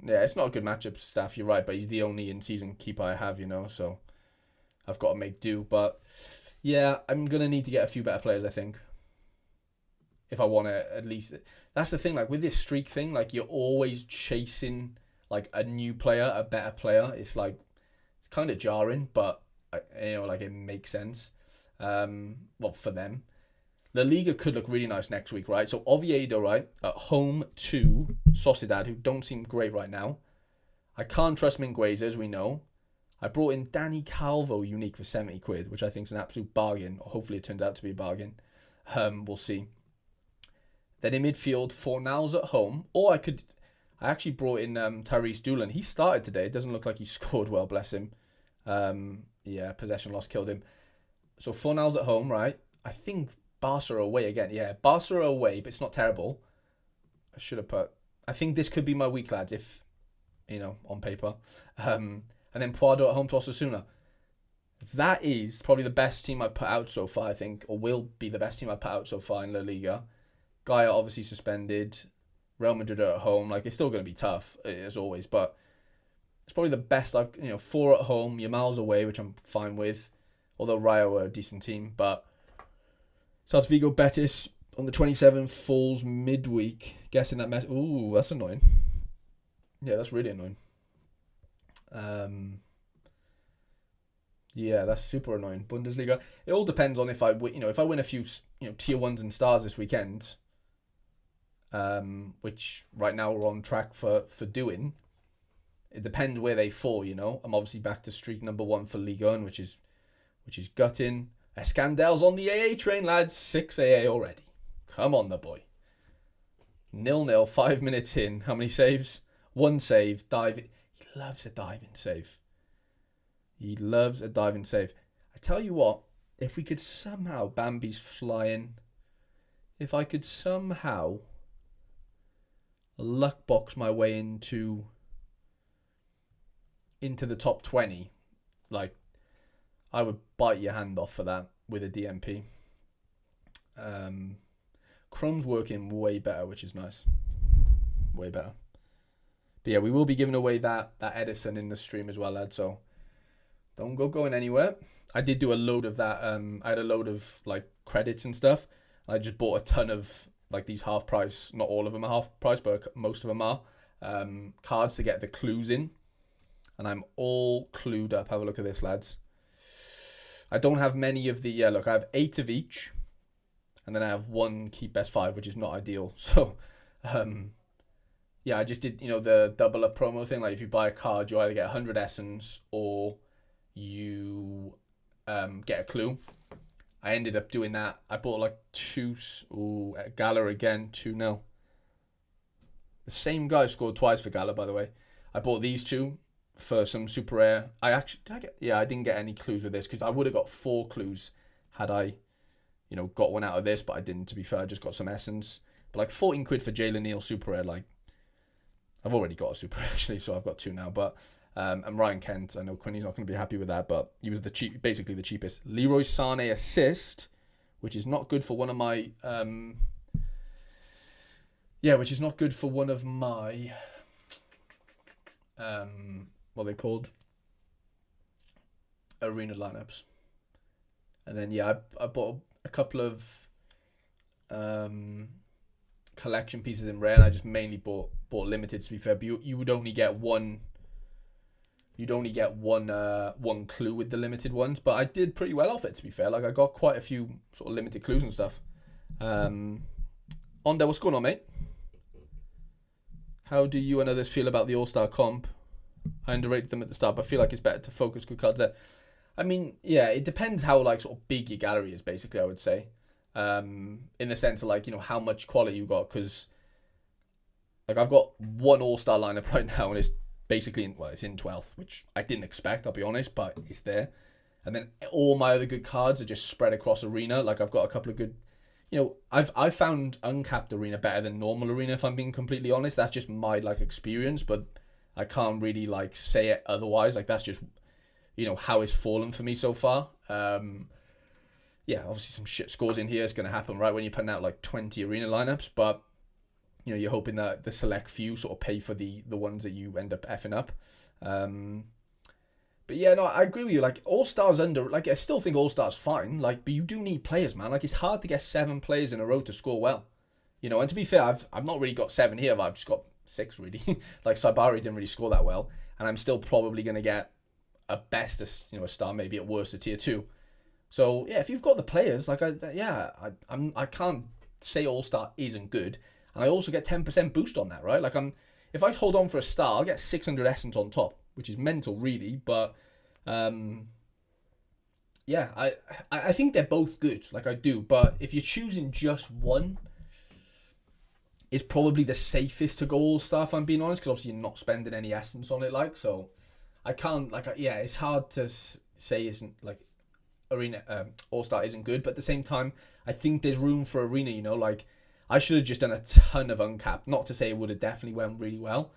Speaker 1: yeah, it's not a good matchup, Staff. You're right, but he's the only in-season keeper I have, you know. So I've got to make do. But yeah, I'm gonna need to get a few better players, I think, if I want to at least. That's the thing. Like with this streak thing, like you're always chasing like a new player, a better player. It's like it's kind of jarring, but like it makes sense. For them. La Liga could look really nice next week, right? So Oviedo, right, at home to Sociedad, who don't seem great right now. I can't trust Mingueza, as we know. I brought in Danny Calvo unique for 70 quid, which I think is an absolute bargain. Hopefully it turns out to be a bargain. We'll see. Then in midfield, Fornals at home. Or I actually brought in Tyrese Doolan. He started today. It doesn't look like he scored well, bless him. Possession loss killed him. So Fornals at home, right? I think Barca away again. Yeah, Barca away, but it's not terrible. I think this could be my week, lads, if, on paper. And then Puado at home to Osasuna. That is probably the best team I've put out so far, I think, or will be the best team I've put out so far in La Liga. Gaia obviously suspended. Real Madrid are at home. Like, it's still going to be tough, as always, but it's probably the best 4 at home, Yamal's away, which I'm fine with. Although Rayo are a decent team, but Celta Vigo Betis on the 27th falls midweek. Guessing that mess. Ooh, that's annoying. Yeah, that's really annoying. That's super annoying. Bundesliga. It all depends on if I win a few tier 1s and stars this weekend. Which right now we're on track for doing. It depends where they fall. I'm obviously back to streak number 1 for Liga 1, which is gutting. Escandel's on the AA train, lads. 6 AA already. Come on, the boy. 0-0, 5 minutes in. How many saves? 1 save. Dive. He loves a diving save. I tell you what, if we could somehow, Bambi's flying. If I could somehow luck box my way into the top 20, like, I would bite your hand off for that with a DMP. Chrome's working way better, which is nice. Way better. But yeah, we will be giving away that Edison in the stream as well, lad. So don't going anywhere. I did do a load of that. I had a load of like credits and stuff. I just bought a ton of like these half price. Not all of them are half price, but most of them are. Cards to get the clues in. And I'm all clued up. Have a look at this, lads. I don't have many of the... look, I have 8 of each. and then I have one keep best 5, which is not ideal. So, yeah, I just did, the double up promo thing. Like, if you buy a card, you either get 100 essence or you get a clue. I ended up doing that. I bought like 2. At Gala again, 2-0. The same guy scored twice for Gala, by the way. I bought these 2 for some super rare. I didn't get any clues with this because I would have got 4 clues had I, got one out of this, but I didn't, to be fair. I just got some essence. But like 14 quid for Jalen Neal super rare, like, I've already got a super rare actually, so I've got 2 now. But and Ryan Kent, I know Quinny's not going to be happy with that, but he was basically the cheapest. Leroy Sané assist, which is not good for one of my which is not good for one of my what are they called? Arena lineups. And then I bought a couple of collection pieces in rare, and I just mainly bought limited, to be fair. But you would only get one. You'd only get one clue with the limited ones, but I did pretty well off it, to be fair. Like, I got quite a few sort of limited clues and stuff. Onda, what's going on, mate? How do you and others feel about the All-Star comp? I underrated them at the start, but I feel like it's better to focus good cards there. I mean, yeah, it depends how, like, sort of big your gallery is, basically, I would say. In the sense of, like, how much quality you got, because, like, I've got one All-Star lineup right now, and it's basically it's in 12th, which I didn't expect, I'll be honest, but it's there. And then all my other good cards are just spread across Arena. Like, I've got a couple of good, I've found uncapped Arena better than normal Arena, if I'm being completely honest. That's just my, like, experience, but I can't really, like, say it otherwise. Like, that's just, how it's fallen for me so far. Obviously some shit scores in here is going to happen, right, when you're putting out, like, 20 Arena lineups, but you're hoping that the select few sort of pay for the ones that you end up effing up. But yeah, no, I agree with you. Like, All-Stars like, I still think All-Stars fine. Like, but you do need players, man. Like, it's hard to get 7 players in a row to score well. And to be fair, I've not really got 7 here, but I've just got 6, really. Like, Saibari didn't really score that well. And I'm still probably going to get a best, a star, maybe at worst a tier 2. So, yeah, if you've got the players, like, I can't say All-Star isn't good. And I also get 10% boost on that, right? Like, if I hold on for a star, I'll get 600 essence on top, which is mental, really. But, I think they're both good. Like, I do. But if you're choosing just one, it's probably the safest to go All-Star, if I'm being honest, because obviously you're not spending any essence on it, like. So, I can't, like, it's hard to say isn't, like, Arena, All-Star isn't good. But at the same time, I think there's room for Arena, like, I should have just done a ton of uncapped. Not to say it would have definitely went really well,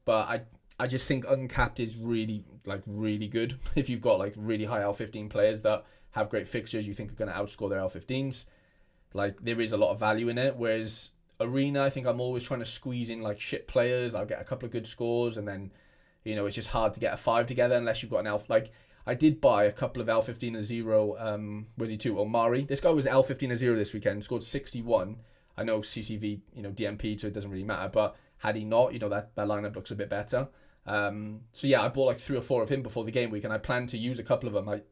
Speaker 1: but I just think uncapped is really, like, really good. If you've got, like, really high L15 players that have great fixtures, you think are going to outscore their L15s. Like, there is a lot of value in it. Whereas Arena, I think I'm always trying to squeeze in, like, shit players. I'll get a couple of good scores, and then, it's just hard to get a 5 together unless you've got an L. Like, I did buy a couple of L15 0. Was he 2? Omari. This guy was L15 0 this weekend. Scored 61. I know CCV, DMP, so it doesn't really matter. But had he not, that lineup looks a bit better. So yeah, I bought like 3 or 4 of him before the game week, and I plan to use a couple of them. Like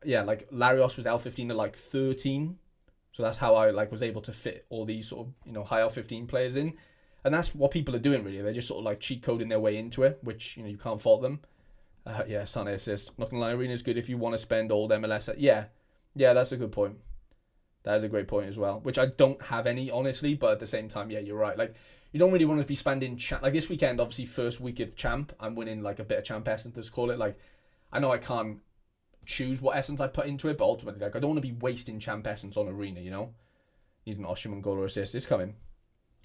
Speaker 1: Larios was L15 at like 13. So that's how I was able to fit all these sort of, high L15 players in. And that's what people are doing, really. They're just sort of like cheat coding their way into it, which, you can't fault them. Sané assist. Not gonna lie, Arena's good if you want to spend old MLS. Yeah, that's a good point. That is a great point as well, which I don't have any, honestly, but at the same time, yeah, you're right. Like, you don't really want to be spending like this weekend, obviously, first week of champ, I'm winning like a bit of champ essence, let's call it. Like, I know I can't choose what essence I put into it, but ultimately, like, I don't want to be wasting champ essence on Arena, Need an Oshiman goal or assist. It's coming.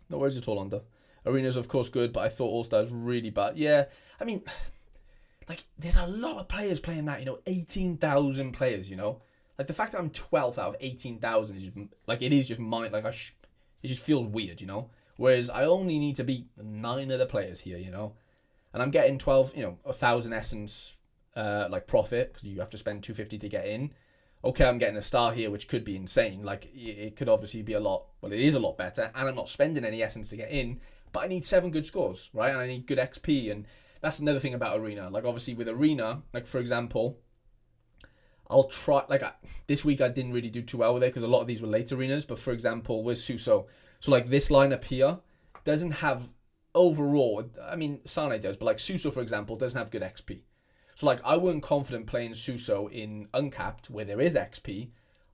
Speaker 1: No worries at all, under. Arena's, of course, good, but I thought All-Star's really bad. Yeah, I mean, like, there's a lot of players playing that, 18,000 players, Like, the fact that I'm 12th out of 18,000 is just, like, it is just mine. Like, it just feels weird, Whereas I only need to beat 9 other players here, And I'm getting 12, 1,000 essence, like, profit, because you have to spend 250 to get in. Okay, I'm getting a star here, which could be insane. Like, it could obviously be it is a lot better, and I'm not spending any essence to get in, but I need 7 good scores, right? And I need good XP, and that's another thing about Arena. Like, obviously, with Arena, like, for example, I'll try, like, this week I didn't really do too well with it because a lot of these were late arenas. But for example, with Suso, so like this lineup here doesn't have overall, I mean, Sane does, but like Suso, for example, doesn't have good XP. So like I wasn't confident playing Suso in Uncapped where there is XP.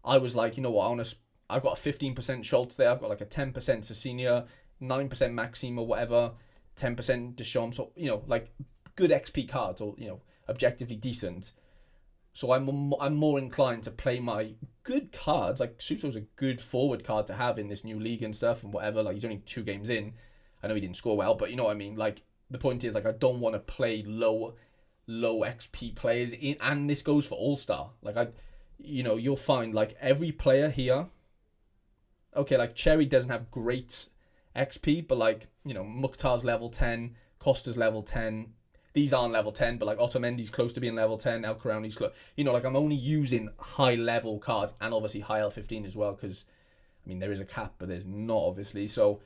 Speaker 1: I was like, you know what, I've got a 15% Schultz there, I've got like a 10% Cecilia, 9% Maxime or whatever, 10% Deschamps, so, you know, like good XP cards or, you know, objectively decent. So I'm more inclined to play my good cards. Like Suso's a good forward card to have in this new league and stuff and whatever. Like he's only 2 games in. I know he didn't score well, but you know what I mean. Like the point is, like I don't want to play low XP players in, and this goes for All Star. Like you'll find like every player here. Okay, like Cherry doesn't have great XP, but like Mukhtar's level 10, Costa's level 10. These aren't level 10, but like Otamendi's close to being level 10, El Karouni's close. Like I'm only using high level cards and obviously high L15 as well because, I mean, there is a cap, but there's not obviously. So,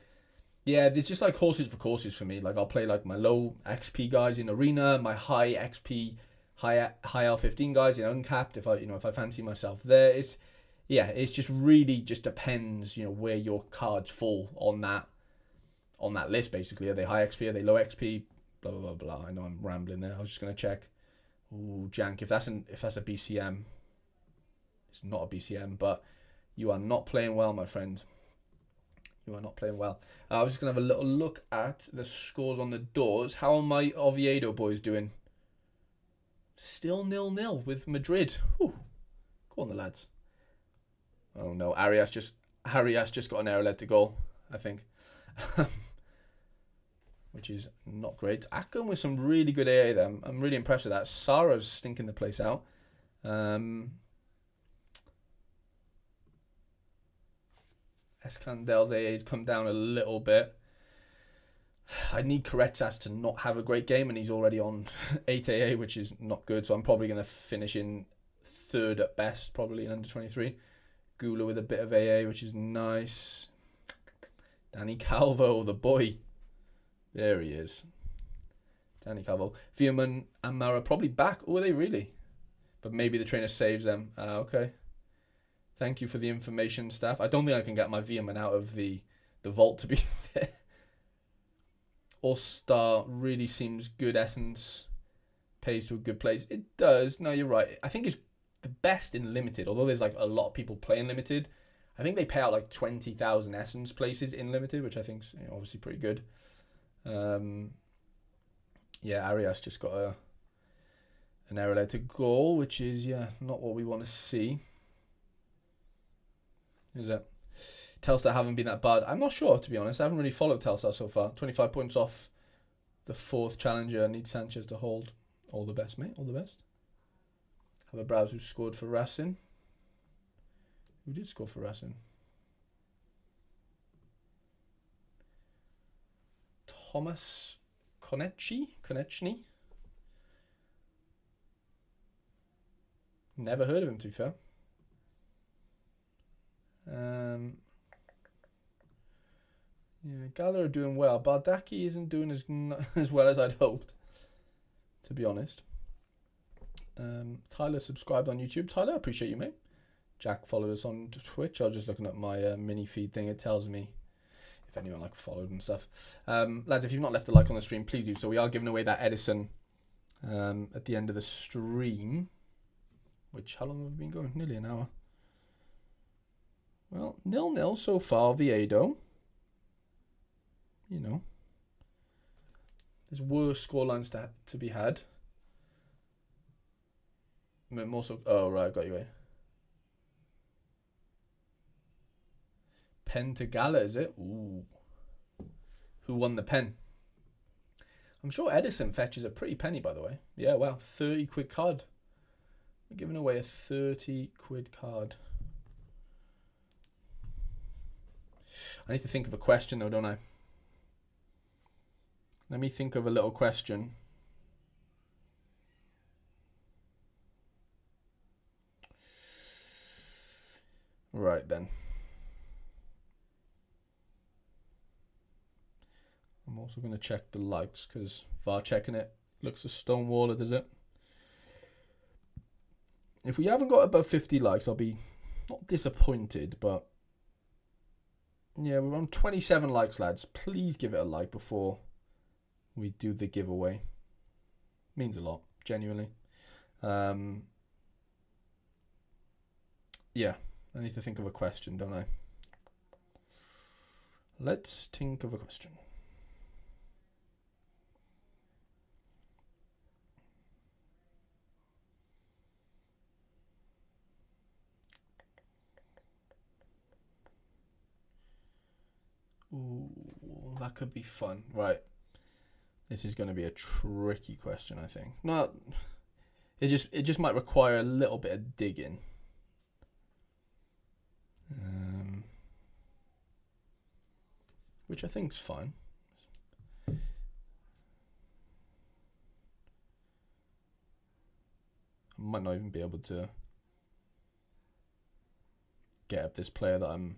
Speaker 1: yeah, there's just like horses for courses for me. Like I'll play like my low XP guys in Arena, my high XP, high L15 guys in Uncapped if I fancy myself there. It's just really just depends, where your cards fall on that list basically. Are they high XP? Are they low XP? Blah, blah, blah, blah. I know I'm rambling there. I was just going to check. Ooh, Jank, if that's a BCM, it's not a BCM, but you are not playing well, my friend. You are not playing well. I was just going to have a little look at the scores on the doors. How are my Oviedo boys doing? Still 0-0 with Madrid. Whew. Go on, the lads. Oh, no. Arias just got an error led to goal, I think. Which is not great. Akon with some really good AA there. I'm really impressed with that. Sarah's stinking the place out. Escandel's AA's come down a little bit. I need Corretzas to not have a great game, and he's already on 8 AA, which is not good. So I'm probably going to finish in 3rd at best, probably in under 23. Gula with a bit of AA, which is nice. Danny Calvo, the boy. There he is. Danny Calvo. Veerman and Mara probably back. Oh, are they really? But maybe the trainer saves them. Okay. Thank you for the information, staff. I don't think I can get my Veerman out of the vault, to be fair. All-Star really seems good. Essence pays to a good place. It does. No, you're right. I think it's the best in Limited. Although there's like a lot of people playing Limited. I think they pay out like 20,000 Essence places in Limited, which I think is obviously pretty good. Arias just got an error led to goal, which is not what we want to see. Is it? Telstar haven't been that bad. I'm not sure, to be honest. I haven't really followed Telstar so far. 25 points off the 4th challenger. Need Sanchez to hold. All the best, mate. All the best. Have a browse who scored for Racing. Who did score for Racing? Thomas Konechny? Never heard of him, to be fair. Gala are doing well. Bardaki isn't doing as well as I'd hoped, to be honest. Tyler subscribed on YouTube. Tyler, I appreciate you, mate. Jack followed us on Twitch. I was just looking at my mini feed thing. It tells me if anyone followed and stuff. Lads, if you've not left a like on the stream, please do so. We are giving away that Edison at the end of the stream. Which, how long have we been going? Nearly an hour. Well, 0-0 so far, Oviedo. There's worse scorelines to be had. More so. Oh, right, got you. Pen to Gala, is it? Ooh. Who won the pen? I'm sure Edison fetches a pretty penny, by the way. Yeah, wow. 30 quid card. We're giving away a 30 quid card. I need to think of a question, though, don't I? Let me think of a little question. Right, then. I'm also going to check the likes because VAR checking it looks a stone waller, does it? if we haven't got above 50 likes, I'll be not disappointed, but yeah, we're on 27 likes, lads. Please give it a like before we do the giveaway. Means a lot, genuinely. Yeah, I need to think of a question, don't I? Let's think of a question. Ooh, that could be fun. Right. This is going to be a tricky question, I think. No, it just might require a little bit of digging. Which I think is fine. I might not even be able to get up this player that I'm...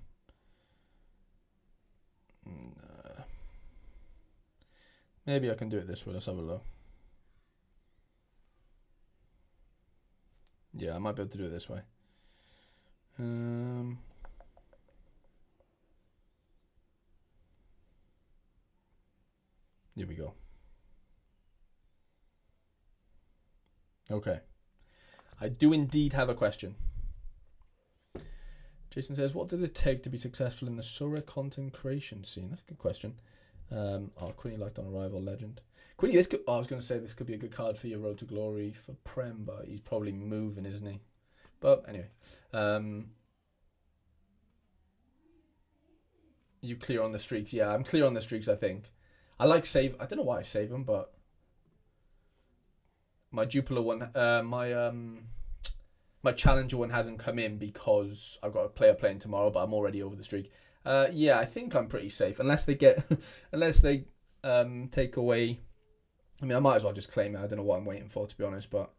Speaker 1: Maybe I can do it this way. Let's have a look. Yeah, I might be able to do it this way. Here we go. Okay. I do indeed have a question. Jason says, what does it take to be successful in the Sorare content creation scene? That's a good question. Quinny liked on Arrival Legend. Quinny, this could, I was going to say this could be a good card for your Road to Glory for Prem, but he's probably moving, isn't he? But anyway. You clear on the streaks. Yeah, I'm clear on the streaks, I think. I like save. I don't know why I save them, but my Jupiler one, my Challenger one hasn't come in because I've got a player playing tomorrow, but I'm already over the streak. Yeah, I think I'm pretty safe unless they get, unless they take away. I mean, I might as well just claim it. I don't know what I'm waiting for, to be honest, but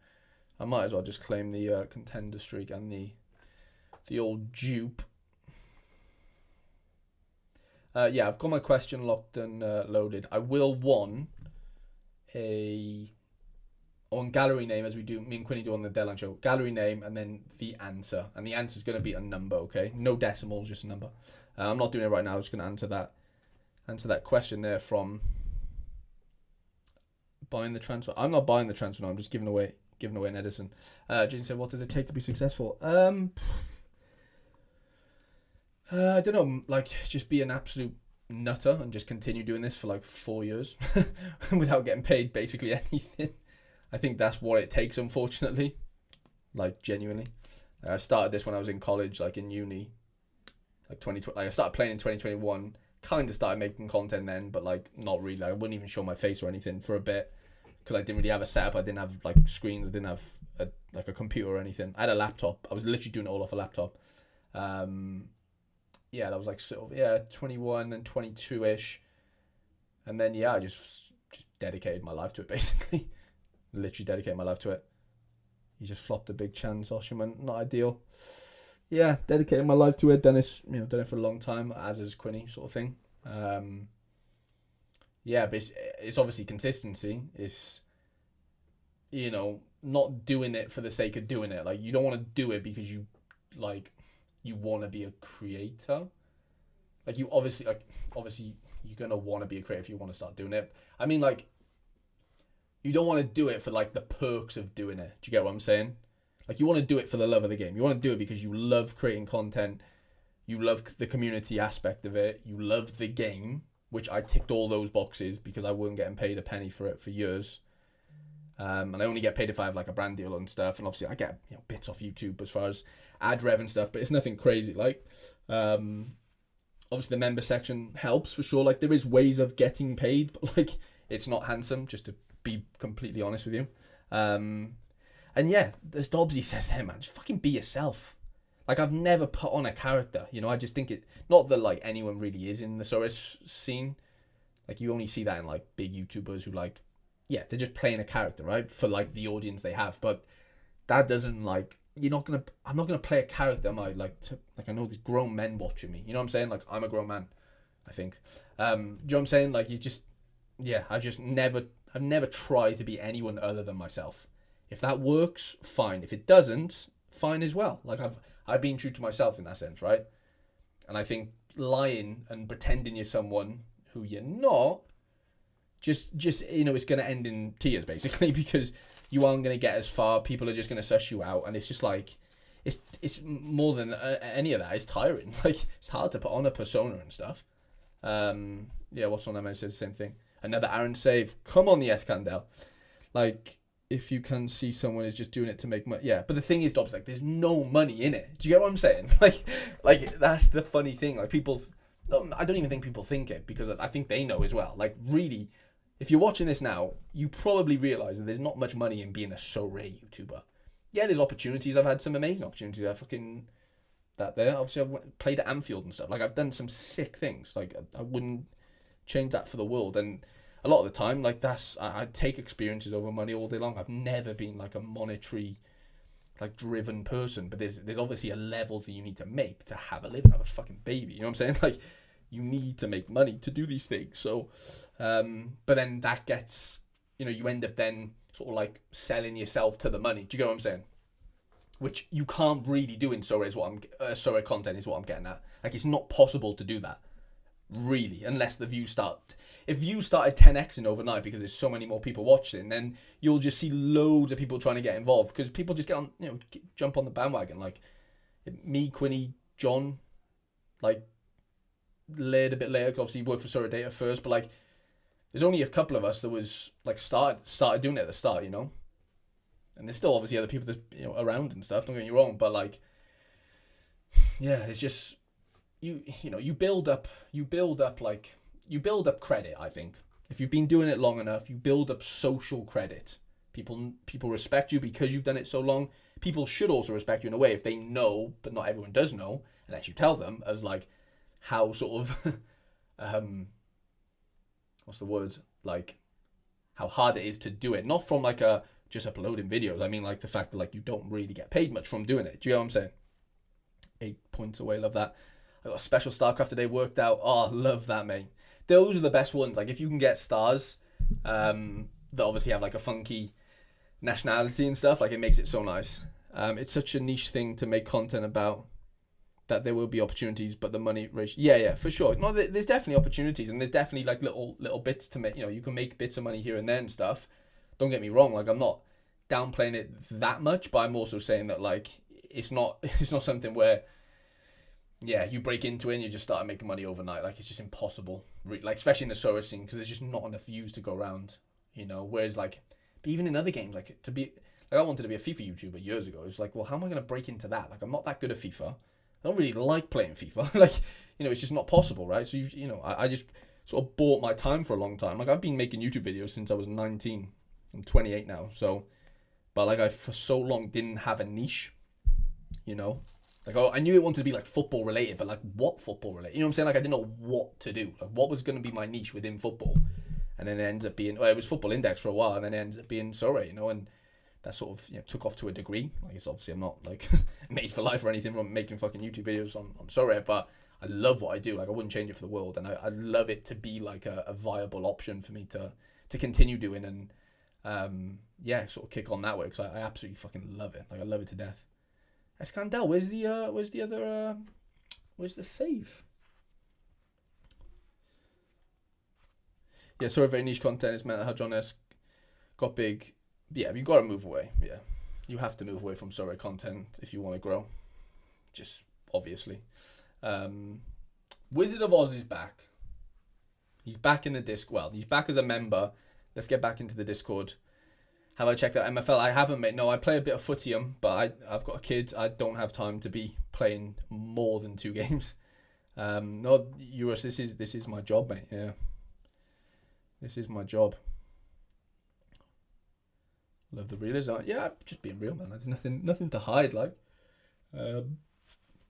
Speaker 1: I might as well just claim the contender streak and the old dupe. Yeah, I've got my question locked and loaded. I will on gallery name, as we do, me and Quinny do on the Deadline show. Gallery name and then the answer, and the answer is going to be a number. Okay, no decimals, just a number. I'm not doing it right now. I'm just going to answer that question there from buying the transfer. I'm not buying the transfer. No, I'm just giving away an Edison. Jason said, "What does it take to be successful?" I don't know, like, just be an absolute nutter and just continue doing this for like 4 years without getting paid basically anything. I think that's what it takes, unfortunately. Like, genuinely. I started this when I was in college, like in uni. Like 2020, like I started playing in 2021. Kind of started making content then, but like not really. Like, I wouldn't even show my face or anything for a bit because I didn't really have a setup. I didn't have like screens. I didn't have a computer or anything. I had a laptop. I was literally doing it all off a laptop. Yeah, that was like sort of 21 and 22-ish, and then I just dedicated my life to it basically. Literally dedicated my life to it. He just flopped a big chance, Osherman. Not ideal. Yeah, dedicated my life to it. Done it for a long time, as is Quinny, sort of thing. Yeah, but it's obviously consistency. It's, not doing it for the sake of doing it. Like, you don't want to do it because you want to be a creator. Like, you obviously you're going to want to be a creator if you want to start doing it. I mean, like, you don't want to do it for like the perks of doing it. Do you get what I'm saying? Like, you want to do it for the love of the game. You want to do it because you love creating content. You love the community aspect of it. You love the game, which I ticked all those boxes because I wasn't getting paid a penny for it for years. And I only get paid if I have like a brand deal and stuff. And obviously I get bits off YouTube as far as ad rev and stuff, but it's nothing crazy. Like, obviously the member section helps for sure. Like, there is ways of getting paid, but like, it's not handsome, just to be completely honest with you. And yeah, as Dobbsy says there, man, just fucking be yourself. Like, I've never put on a character, I just think not that like anyone really is in the Sorare scene. Like, you only see that in like big YouTubers who like, they're just playing a character, right? For like the audience they have. But that doesn't like, I'm not gonna play a character, am I? Like, I know there's grown men watching me. You know what I'm saying? Like, I'm a grown man, I think. Do you know what I'm saying? Like, I've never tried to be anyone other than myself. If that works, fine. If it doesn't, fine as well. Like I've been true to myself in that sense, right? And I think lying and pretending you're someone who you're not, just it's going to end in tears basically, because you aren't going to get as far. People are just going to suss you out, and it's just like it's more than any of that. It's tiring. Like it's hard to put on a persona and stuff. What's on that man says the same thing. Another Aaron save. Come on, the Escandel. Like, if you can see someone is just doing it to make money. Yeah, but the thing is, Dobbs, like, there's no money in it. Do you get what I'm saying? Like that's the funny thing. Like, people, I don't even think people think it, because I think they know as well. Like, really, if you're watching this now, you probably realise that there's not much money in being a Sorare YouTuber. Yeah, there's opportunities. I've had some amazing opportunities. Obviously, I've played at Anfield and stuff. Like, I've done some sick things. Like, I wouldn't change that for the world. And a lot of the time, like, I take experiences over money all day long. I've never been like a monetary, like, driven person. But there's obviously a level that you need to make to have a living, have a fucking baby. You know what I'm saying? Like, you need to make money to do these things. So, but then that gets, you end up then sort of like selling yourself to the money. Do you get what I'm saying? Which you can't really do in Sorare content is what I'm getting at. Like, it's not possible to do that, really, unless the views start. If views started 10xing overnight because there's so many more people watching, then you'll just see loads of people trying to get involved, because people just get on, jump on the bandwagon. Like me, Quinny, John, like laid a bit later, because obviously worked for Sorare Data first, but like there's only a couple of us that was like started doing it at the start, and there's still obviously other people that around and stuff. Don't get me wrong, but like, yeah, it's just you build up credit. I think if you've been doing it long enough, you build up social credit. People respect you because you've done it so long. People should also respect you in a way if they know, but not everyone does know, unless you tell them, as like how sort of what's the word, like how hard it is to do it. Not from like just uploading videos. I mean, like the fact that like you don't really get paid much from doing it. Do you know what I'm saying? 8 points away, love that. I got a special StarCraft today worked out. Oh, love that, mate. Those are the best ones. Like if you can get stars that obviously have like a funky nationality and stuff, like it makes it so nice. It's such a niche thing to make content about, that there will be opportunities, but the money ratio. Yeah, for sure. No, there's definitely opportunities, and there's definitely like little bits to make. You can make bits of money here and there and stuff. Don't get me wrong. Like I'm not downplaying it that much, but I'm also saying that like it's not something where you break into it and you just start making money overnight. Like it's just impossible. Like especially in the Sorare scene, because there's just not enough views to go around. Whereas like, but even in other games, like I wanted to be a FIFA YouTuber years ago. It was like, well, how am I going to break into that? Like I'm not that good at FIFA. I don't really like playing FIFA. Like, it's just not possible, right? So, I just sort of bought my time for a long time. Like, I've been making YouTube videos since I was 19. I'm 28 now. So, but like, I for so long didn't have a niche, Like, I knew it wanted to be like football related, but like what football related? You know what I'm saying? Like, I didn't know what to do. Like, what was going to be my niche within football? And then it ends up being, it was Football Index for a while, and then it ends up being Sorare, and that sort of took off to a degree. Like it's obviously I'm not like made for life or anything from making fucking YouTube videos on Sorare, but I love what I do. Like I wouldn't change it for the world, and I love it to be like a viable option for me to continue doing and sort of kick on that way, because I absolutely fucking love it. Like I love it to death. Escandel, where's the save? Yeah, sorry, very niche content. It's meant how John S got big. Yeah, you got to move away. Yeah, you have to move away from Sorare content if you want to grow. Just obviously. Wizard of Oz is back. He's back in the disc. Well, he's back as a member. Let's get back into the Discord. Have I checked out MFL? I haven't, mate. No, I play a bit of footium, but I've got a kid. I don't have time to be playing more than 2 games. No, Eurus, this is my job, mate. Yeah, this is my job. Love the realism. Yeah, just being real, man. There's nothing to hide, like.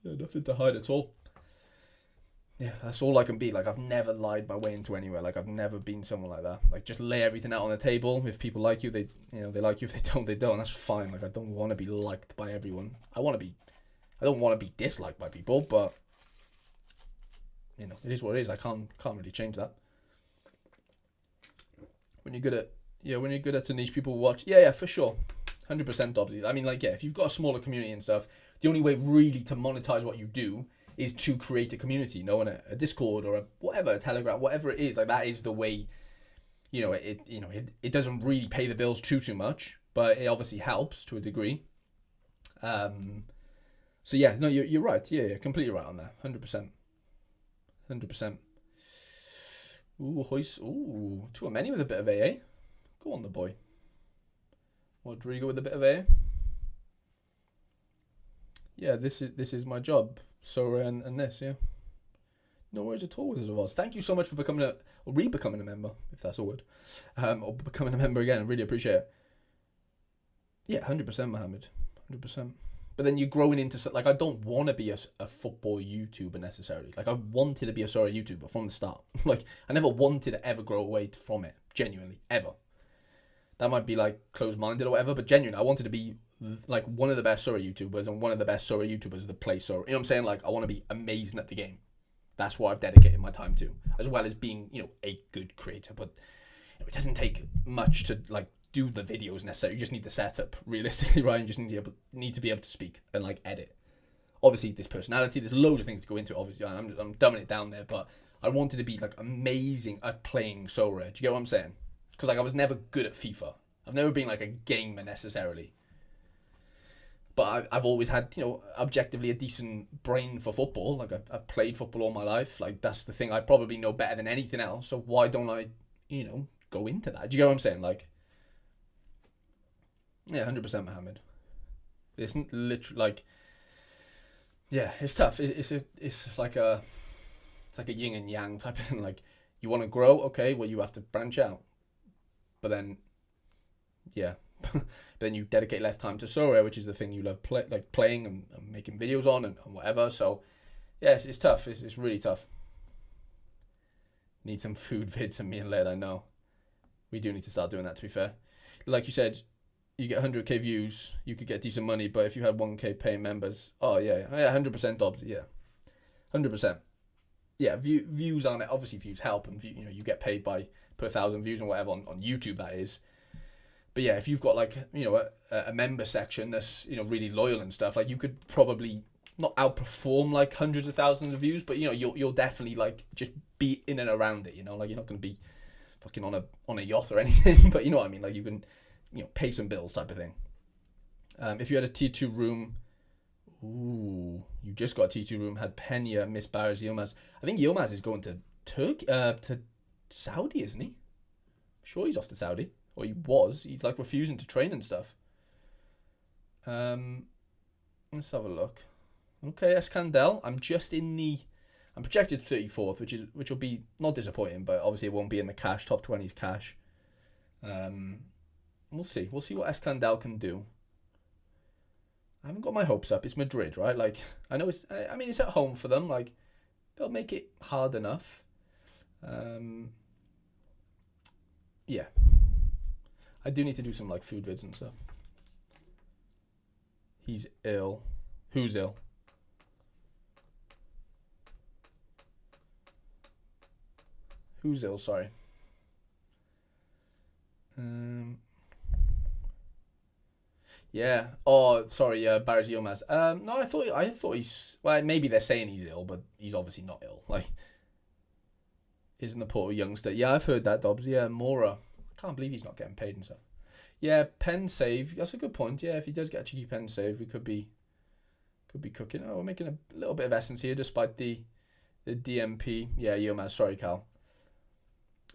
Speaker 1: Nothing to hide at all. Yeah, that's all I can be. Like, I've never lied my way into anywhere. Like, I've never been someone like that. Like, just lay everything out on the table. If people like you, they like you. If they don't. That's fine. Like, I don't want to be liked by everyone. I don't want to be disliked by people, but it is what it is. I can't really change that. When you're good at to niche, people watch. Yeah, for sure. 100% obviously. I mean, like, yeah, if you've got a smaller community and stuff, the only way really to monetize what you do is to create a community, and a Discord or a Telegram, whatever it is. Like, that is the way. It doesn't really pay the bills too much, but it obviously helps to a degree. So yeah, no, you're right. Yeah, completely right on that. 100%. 100%. Ooh, hoist. Ooh, too many with a bit of AA. Go on, the boy. Rodrigo with a bit of AA. Yeah, this is my job. So and this, yeah. No worries at all, Wizard of Oz. Thank you so much for re-becoming a member, if that's a word, or becoming a member again. I really appreciate it. Yeah, 100%, Mohammed. 100%. But then you're growing into, like, I don't want to be a football YouTuber necessarily. Like, I wanted to be a Sorare YouTuber from the start. Like, I never wanted to ever grow away from it, genuinely, ever. That might be, like, closed-minded or whatever, but genuinely, I wanted to be, like, one of the best Sorare YouTubers and one of the best Sorare YouTubers that play Sorare. You know what I'm saying? Like, I want to be amazing at the game. That's what I've dedicated my time to, as well as being, a good creator. But it doesn't take much to, like, do the videos necessarily. You just need the setup, realistically, right? You just need to be able to speak and, like, edit. Obviously, there's personality. There's loads of things to go into. Obviously, I'm dumbing it down there, but I wanted to be, like, amazing at playing Sorare. Do you get what I'm saying? Because, like, I was never good at FIFA. I've never been, like, a gamer necessarily. But I've always had, objectively a decent brain for football. Like, I've played football all my life. Like, that's the thing I probably know better than anything else. So why don't I, go into that? Do you get what I'm saying? Like, yeah, 100%, Mohammed. It's literally, like, yeah, it's tough. It's like a yin and yang type of thing. Like, you want to grow, okay, well, you have to branch out. But then, yeah. Then you dedicate less time to Sorare, which is the thing you love playing and making videos on and whatever. So, yes, it's tough. It's really tough. Need some food vids and me and Led, I know. We do need to start doing that, to be fair. Like you said, you get 100k views, you could get decent money, but if you had 1k paying members, 100% Dobbs, yeah. 100%. Yeah, views on it, obviously views help, and you get paid by per 1,000 views and whatever on YouTube, that is. But yeah, if you've got, like, a member section that's, really loyal and stuff, like, you could probably not outperform, like, hundreds of thousands of views, but, you'll definitely, like, just be in and around it, like, you're not going to be fucking on a yacht or anything, but you know what I mean, like, you can, pay some bills type of thing. If you had a T2 room, you just got a T2 room, had Pena, Miss Barres, Yilmaz. I think Yilmaz is going to to Saudi, isn't he? I'm sure he's off to Saudi. Or he was. He's, like, refusing to train and stuff. Let's have a look. Okay, Escandel. I'm projected 34th, which will be not disappointing, but obviously it won't be in the cash, top 20's cash. We'll see. We'll see what Escandel can do. I haven't got my hopes up. It's Madrid, right? Like, I know it's at home for them. Like, they'll make it hard enough. Yeah. I do need to do some, like, food vids and stuff. He's ill. Who's ill? Who's ill? Sorry. Yeah. Oh, sorry. Barry Yilmaz. No, I thought he's. Well, maybe they're saying he's ill, but he's obviously not ill. Like, isn't the poor youngster? Yeah, I've heard that, Dobbs. Yeah, Mora. Can't believe he's not getting paid and stuff. Yeah, pen save. That's a good point. Yeah, if he does get a cheeky pen save, we could be cooking. Oh, we're making a little bit of essence here, despite the DMP. Yeah, Yilmaz. Sorry, Cal.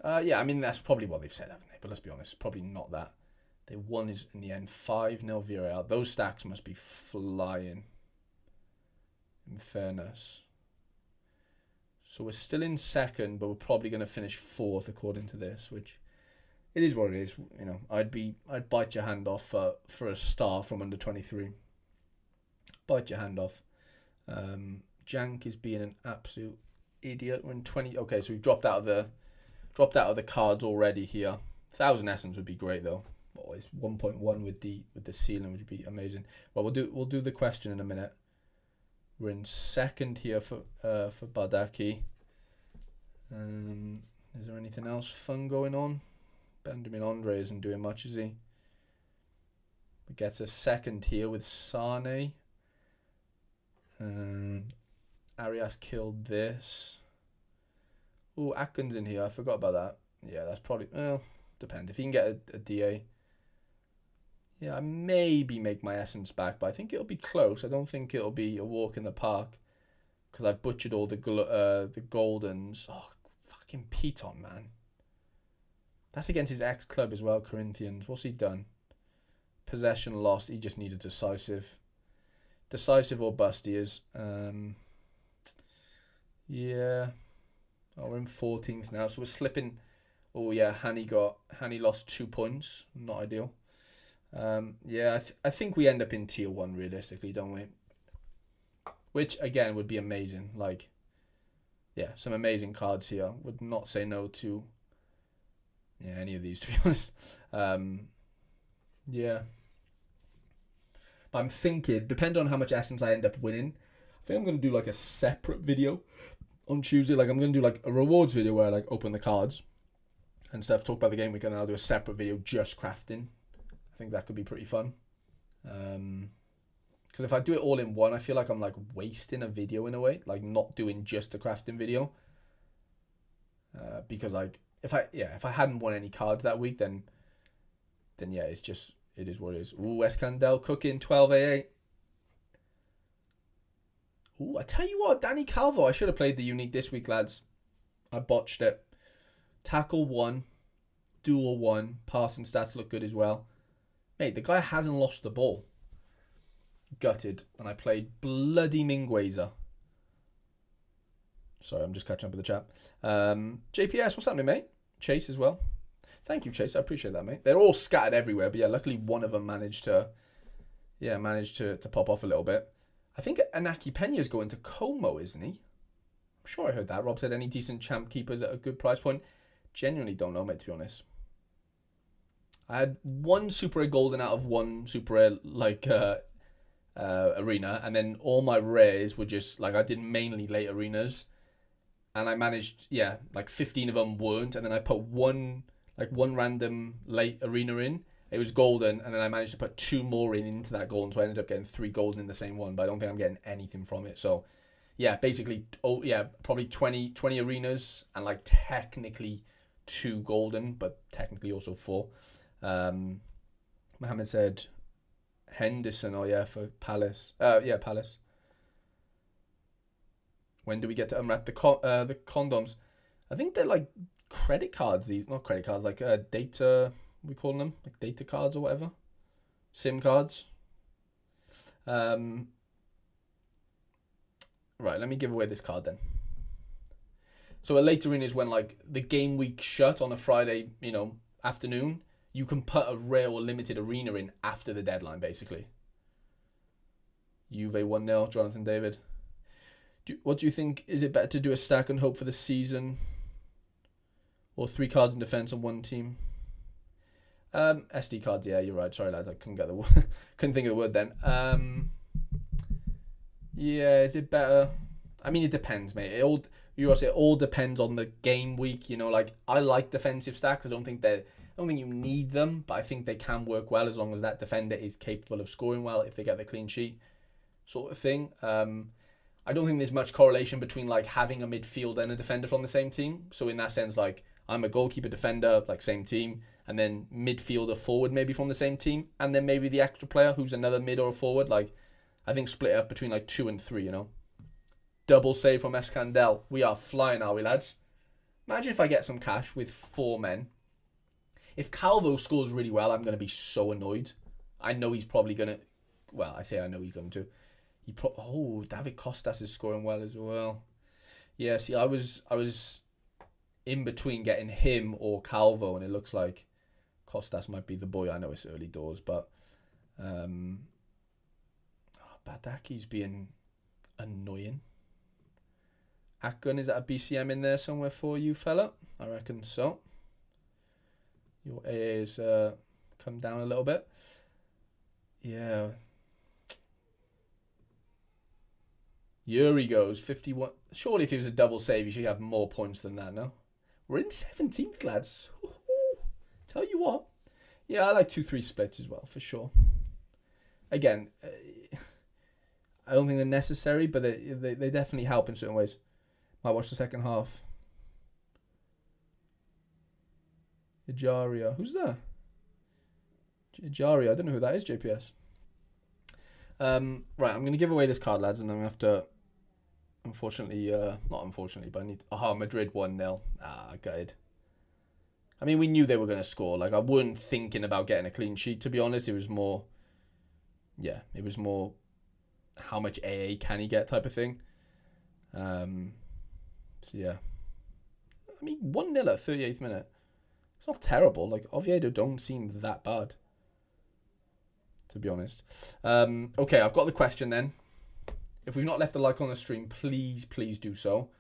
Speaker 1: Yeah, I mean, that's probably what they've said, haven't they? But let's be honest, probably not that. They won is in the end 5-0 Villarreal. Those stacks must be flying. In fairness. So we're still in second, but we're probably going to finish fourth according to this, which it is what it is. I'd bite your hand off for a star from under 23. Bite your hand off. Jank is being an absolute idiot. We're in 20. Okay, so we've dropped out of the cards already here. 1,000 essence would be great though. Always 1.1 with the ceiling would be amazing. Well, we'll do the question in a minute. We're in second here for Bardaki. Is there anything else fun going on? Benjamin Andre isn't doing much, is he? gets a second here with Sane. Arias killed this. Ooh, Atkins in here. I forgot about that. Yeah, that's probably... Well, depend. If he can get a DA... Yeah, I maybe make my essence back, but I think it'll be close. I don't think it'll be a walk in the park. Because I've butchered all the Goldens. Oh, fucking Piton, man. That's against his ex-club as well, Corinthians. What's he done? Possession lost. He just needed decisive. Decisive or bust he is. Yeah. Oh, we're in 14th now, so we're slipping. Oh, yeah, Hani lost 2 points. Not ideal. Yeah, I think we end up in tier 1 realistically, don't we? Which, again, would be amazing. Like, yeah, some amazing cards here. Would not say no to any of these, to be honest. Yeah. But I'm thinking, depending on how much essence I end up winning, I think I'm going to do like a separate video on Tuesday. Like, I'm going to do like a rewards video where I like open the cards and stuff, talk about the game week, and then I'll do a separate video just crafting. I think that could be pretty fun. Because if I do it all in one, I feel like I'm like wasting a video in a way, like not doing just a crafting video. Because like if I hadn't won any cards that week, then yeah, it is what it is. Ooh, Escandel cooking 12A8. Ooh, I tell you what, Danny Calvo, I should have played the unique this week, lads. I botched it. Tackle 1, duel 1, passing stats look good as well. Mate, the guy hasn't lost the ball. Gutted. And I played bloody Mingueza. Sorry, I'm just catching up with the chat. JPS, what's happening, mate? Chase as well. Thank you, Chase. I appreciate that, mate. They're all scattered everywhere, but yeah, luckily one of them managed to pop off a little bit. I think Anaki Pena's going to Como, isn't he? I'm sure I heard that. Rob said any decent champ keepers at a good price point. Genuinely don't know, mate, to be honest. I had 1 Super Rare Golden out of 1 Super Rare, arena, and then all my rares were just, like, I did mainly late arenas, and I managed, like 15 of them weren't, and then I put one random late arena in. It was golden, and then I managed to put 2 more into that golden, so I ended up getting 3 golden in the same one, but I don't think I'm getting anything from it. So yeah, basically, probably 20 arenas, and like technically 2 golden, but technically also 4. Mohammed said Henderson, for Palace. Palace. When do we get to unwrap the condoms? I think they're like credit cards. These, not credit cards, like data. We call them like data cards or whatever. SIM cards. Right, let me give away this card then. So a late arena is when like the game week shut on a Friday, afternoon. You can put a rare or limited arena in after the deadline, basically. Juve 1-0, Jonathan David. What do you think? Is it better to do a stack and hope for the season? Or 3 cards in defense on 1 team? SD cards, yeah, you're right. Sorry, lads, I couldn't get the word. Couldn't think of the word then. Yeah, is it better? I mean, it depends, mate. It all depends on the game week. Like, I like defensive stacks. I don't think you need them, but I think they can work well as long as that defender is capable of scoring well if they get the clean sheet, sort of thing. I don't think there's much correlation between like having a midfielder and a defender from the same team. So in that sense, like I'm a goalkeeper defender, like same team, and then midfielder forward maybe from the same team, and then maybe the extra player who's another mid or a forward. Like I think split it up between like 2 and 3. Double save from Escandel. We are flying, are we, lads? Imagine if I get some cash with 4 men. If Calvo scores really well, I'm going to be so annoyed. I know he's probably going to... Well, I say I know he's going to. David Costas is scoring well as well. Yeah, see, I was in between getting him or Calvo, and it looks like Costas might be the boy. I know it's early doors, but... Badaki's being annoying. Akgun, is that a BCM in there somewhere for you, fella? I reckon so. Your AA's come down a little bit. Yeah. Yuri goes 51. Surely if he was a double save, he should have more points than that, no? We're in 17th, lads. Tell you what. Yeah, I like 2-3 splits as well, for sure. again, I don't think they're necessary, but they definitely help in certain ways. Might watch the second half. Ejaria. Who's that? Ejaria. I don't know who that is, JPS. Right, I'm going to give away this card, lads, and I'm going to have to, unfortunately, not unfortunately, but I need... Madrid 1-0. Gutted. I mean, we knew they were going to score. Like, I wasn't thinking about getting a clean sheet, to be honest. It was more... Yeah, it was more how much AA can he get type of thing. So, yeah. I mean, 1-0 at 38th minute. It's not terrible. Like, Oviedo don't seem that bad, to be honest. Okay, I've got the question then. If we've not left a like on the stream, please do so.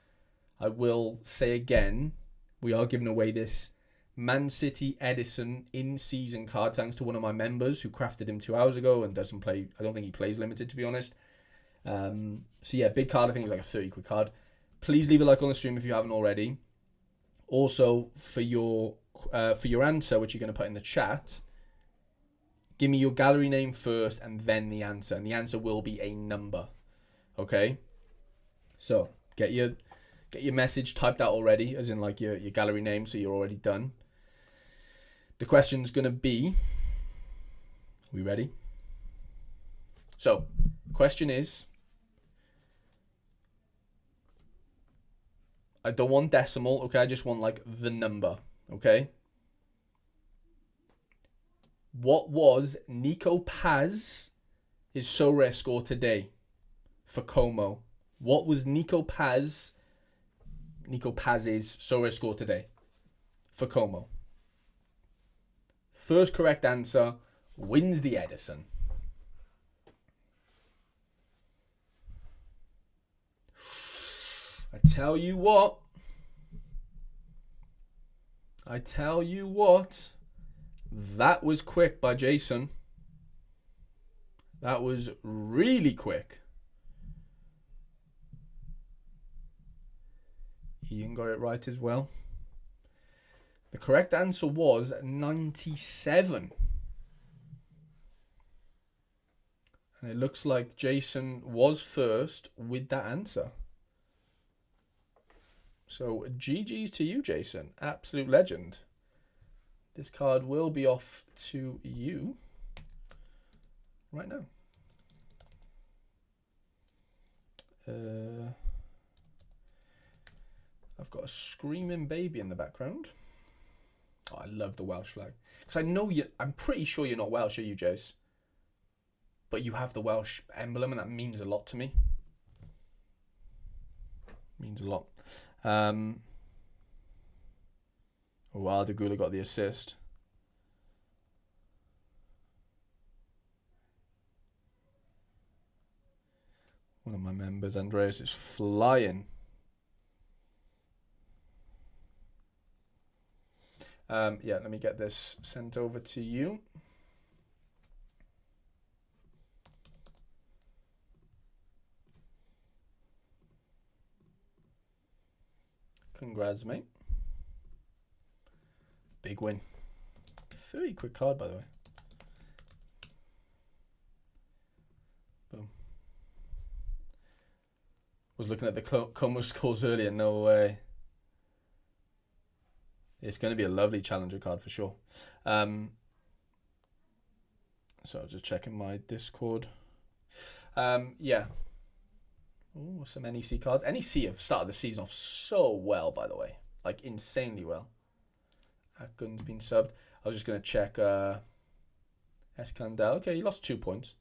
Speaker 1: I will say again, we are giving away this Man City Edison in-season card, thanks to one of my members who crafted him 2 hours ago and doesn't play. I don't think he plays limited, to be honest. So yeah, big card. I think it's like a 30 quid card. Please leave a like on the stream if you haven't already. Also, for your answer, which you're going to put in the chat, give me your gallery name first and then the answer. And the answer will be a number. Okay? So, get your message typed out already, as in like your gallery name, so you're already done. The question's going to be... Are we ready? So, question is... I don't want decimal, okay? I just want like the number, okay? What was Nico Paz's Sorare score today for Como? What was Nico Paz's Sorare score today for Como? First correct answer wins the Edison. I tell you what, that was quick by Jason. That was really quick. Ian got it right as well. The correct answer was 97. And it looks like Jason was first with that answer. So, GG's to you, Jason. Absolute legend. This card will be off to you right now. I've got a screaming baby in the background. Oh, I love the Welsh flag. Because I know I'm pretty sure you're not Welsh, are you, Jace? But you have the Welsh emblem, and that means a lot to me. Means a lot. Ardagula got the assist. One of my members, Andreas, is flying. Yeah, let me get this sent over to you. Congrats, mate. Big win. 30 quick card, by the way. Boom. Was looking at the Como scores earlier. No way. It's going to be a lovely challenger card for sure. So just checking my Discord. Yeah. Ooh, some NEC cards. NEC have started the season off so well, by the way. Like, insanely well. Akun's been subbed. I was just going to check Escandel. Okay, he lost 2 points.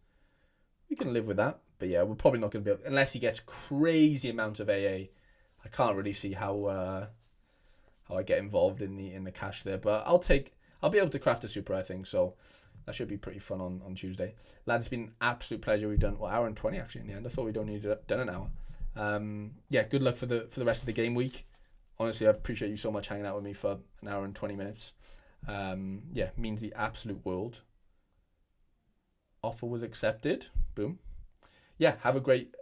Speaker 1: We can live with that. But yeah, we're probably not going to be able... Unless he gets crazy amounts of AA, I can't really see how I get involved in the cash there. But I'll be able to craft a super, I think. So that should be pretty fun on Tuesday. Lads, it's been an absolute pleasure. We've done, hour and 20 actually in the end. I thought we'd only done an hour. Yeah, good luck for the rest of the game week. Honestly, I appreciate you so much hanging out with me for an hour and 20 minutes. Yeah, means the absolute world. Offer was accepted. Boom. Yeah, have a great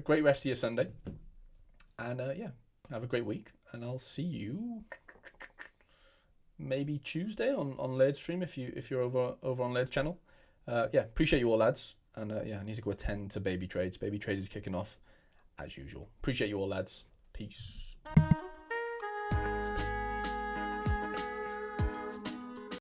Speaker 1: rest of your Sunday. And yeah, have a great week. And I'll see you maybe Tuesday on Laird stream if you're over on Laird's channel. Yeah, appreciate you all, lads. And yeah, I need to go attend to baby trades. Baby trades is kicking off as usual. Appreciate you all, lads. Peace.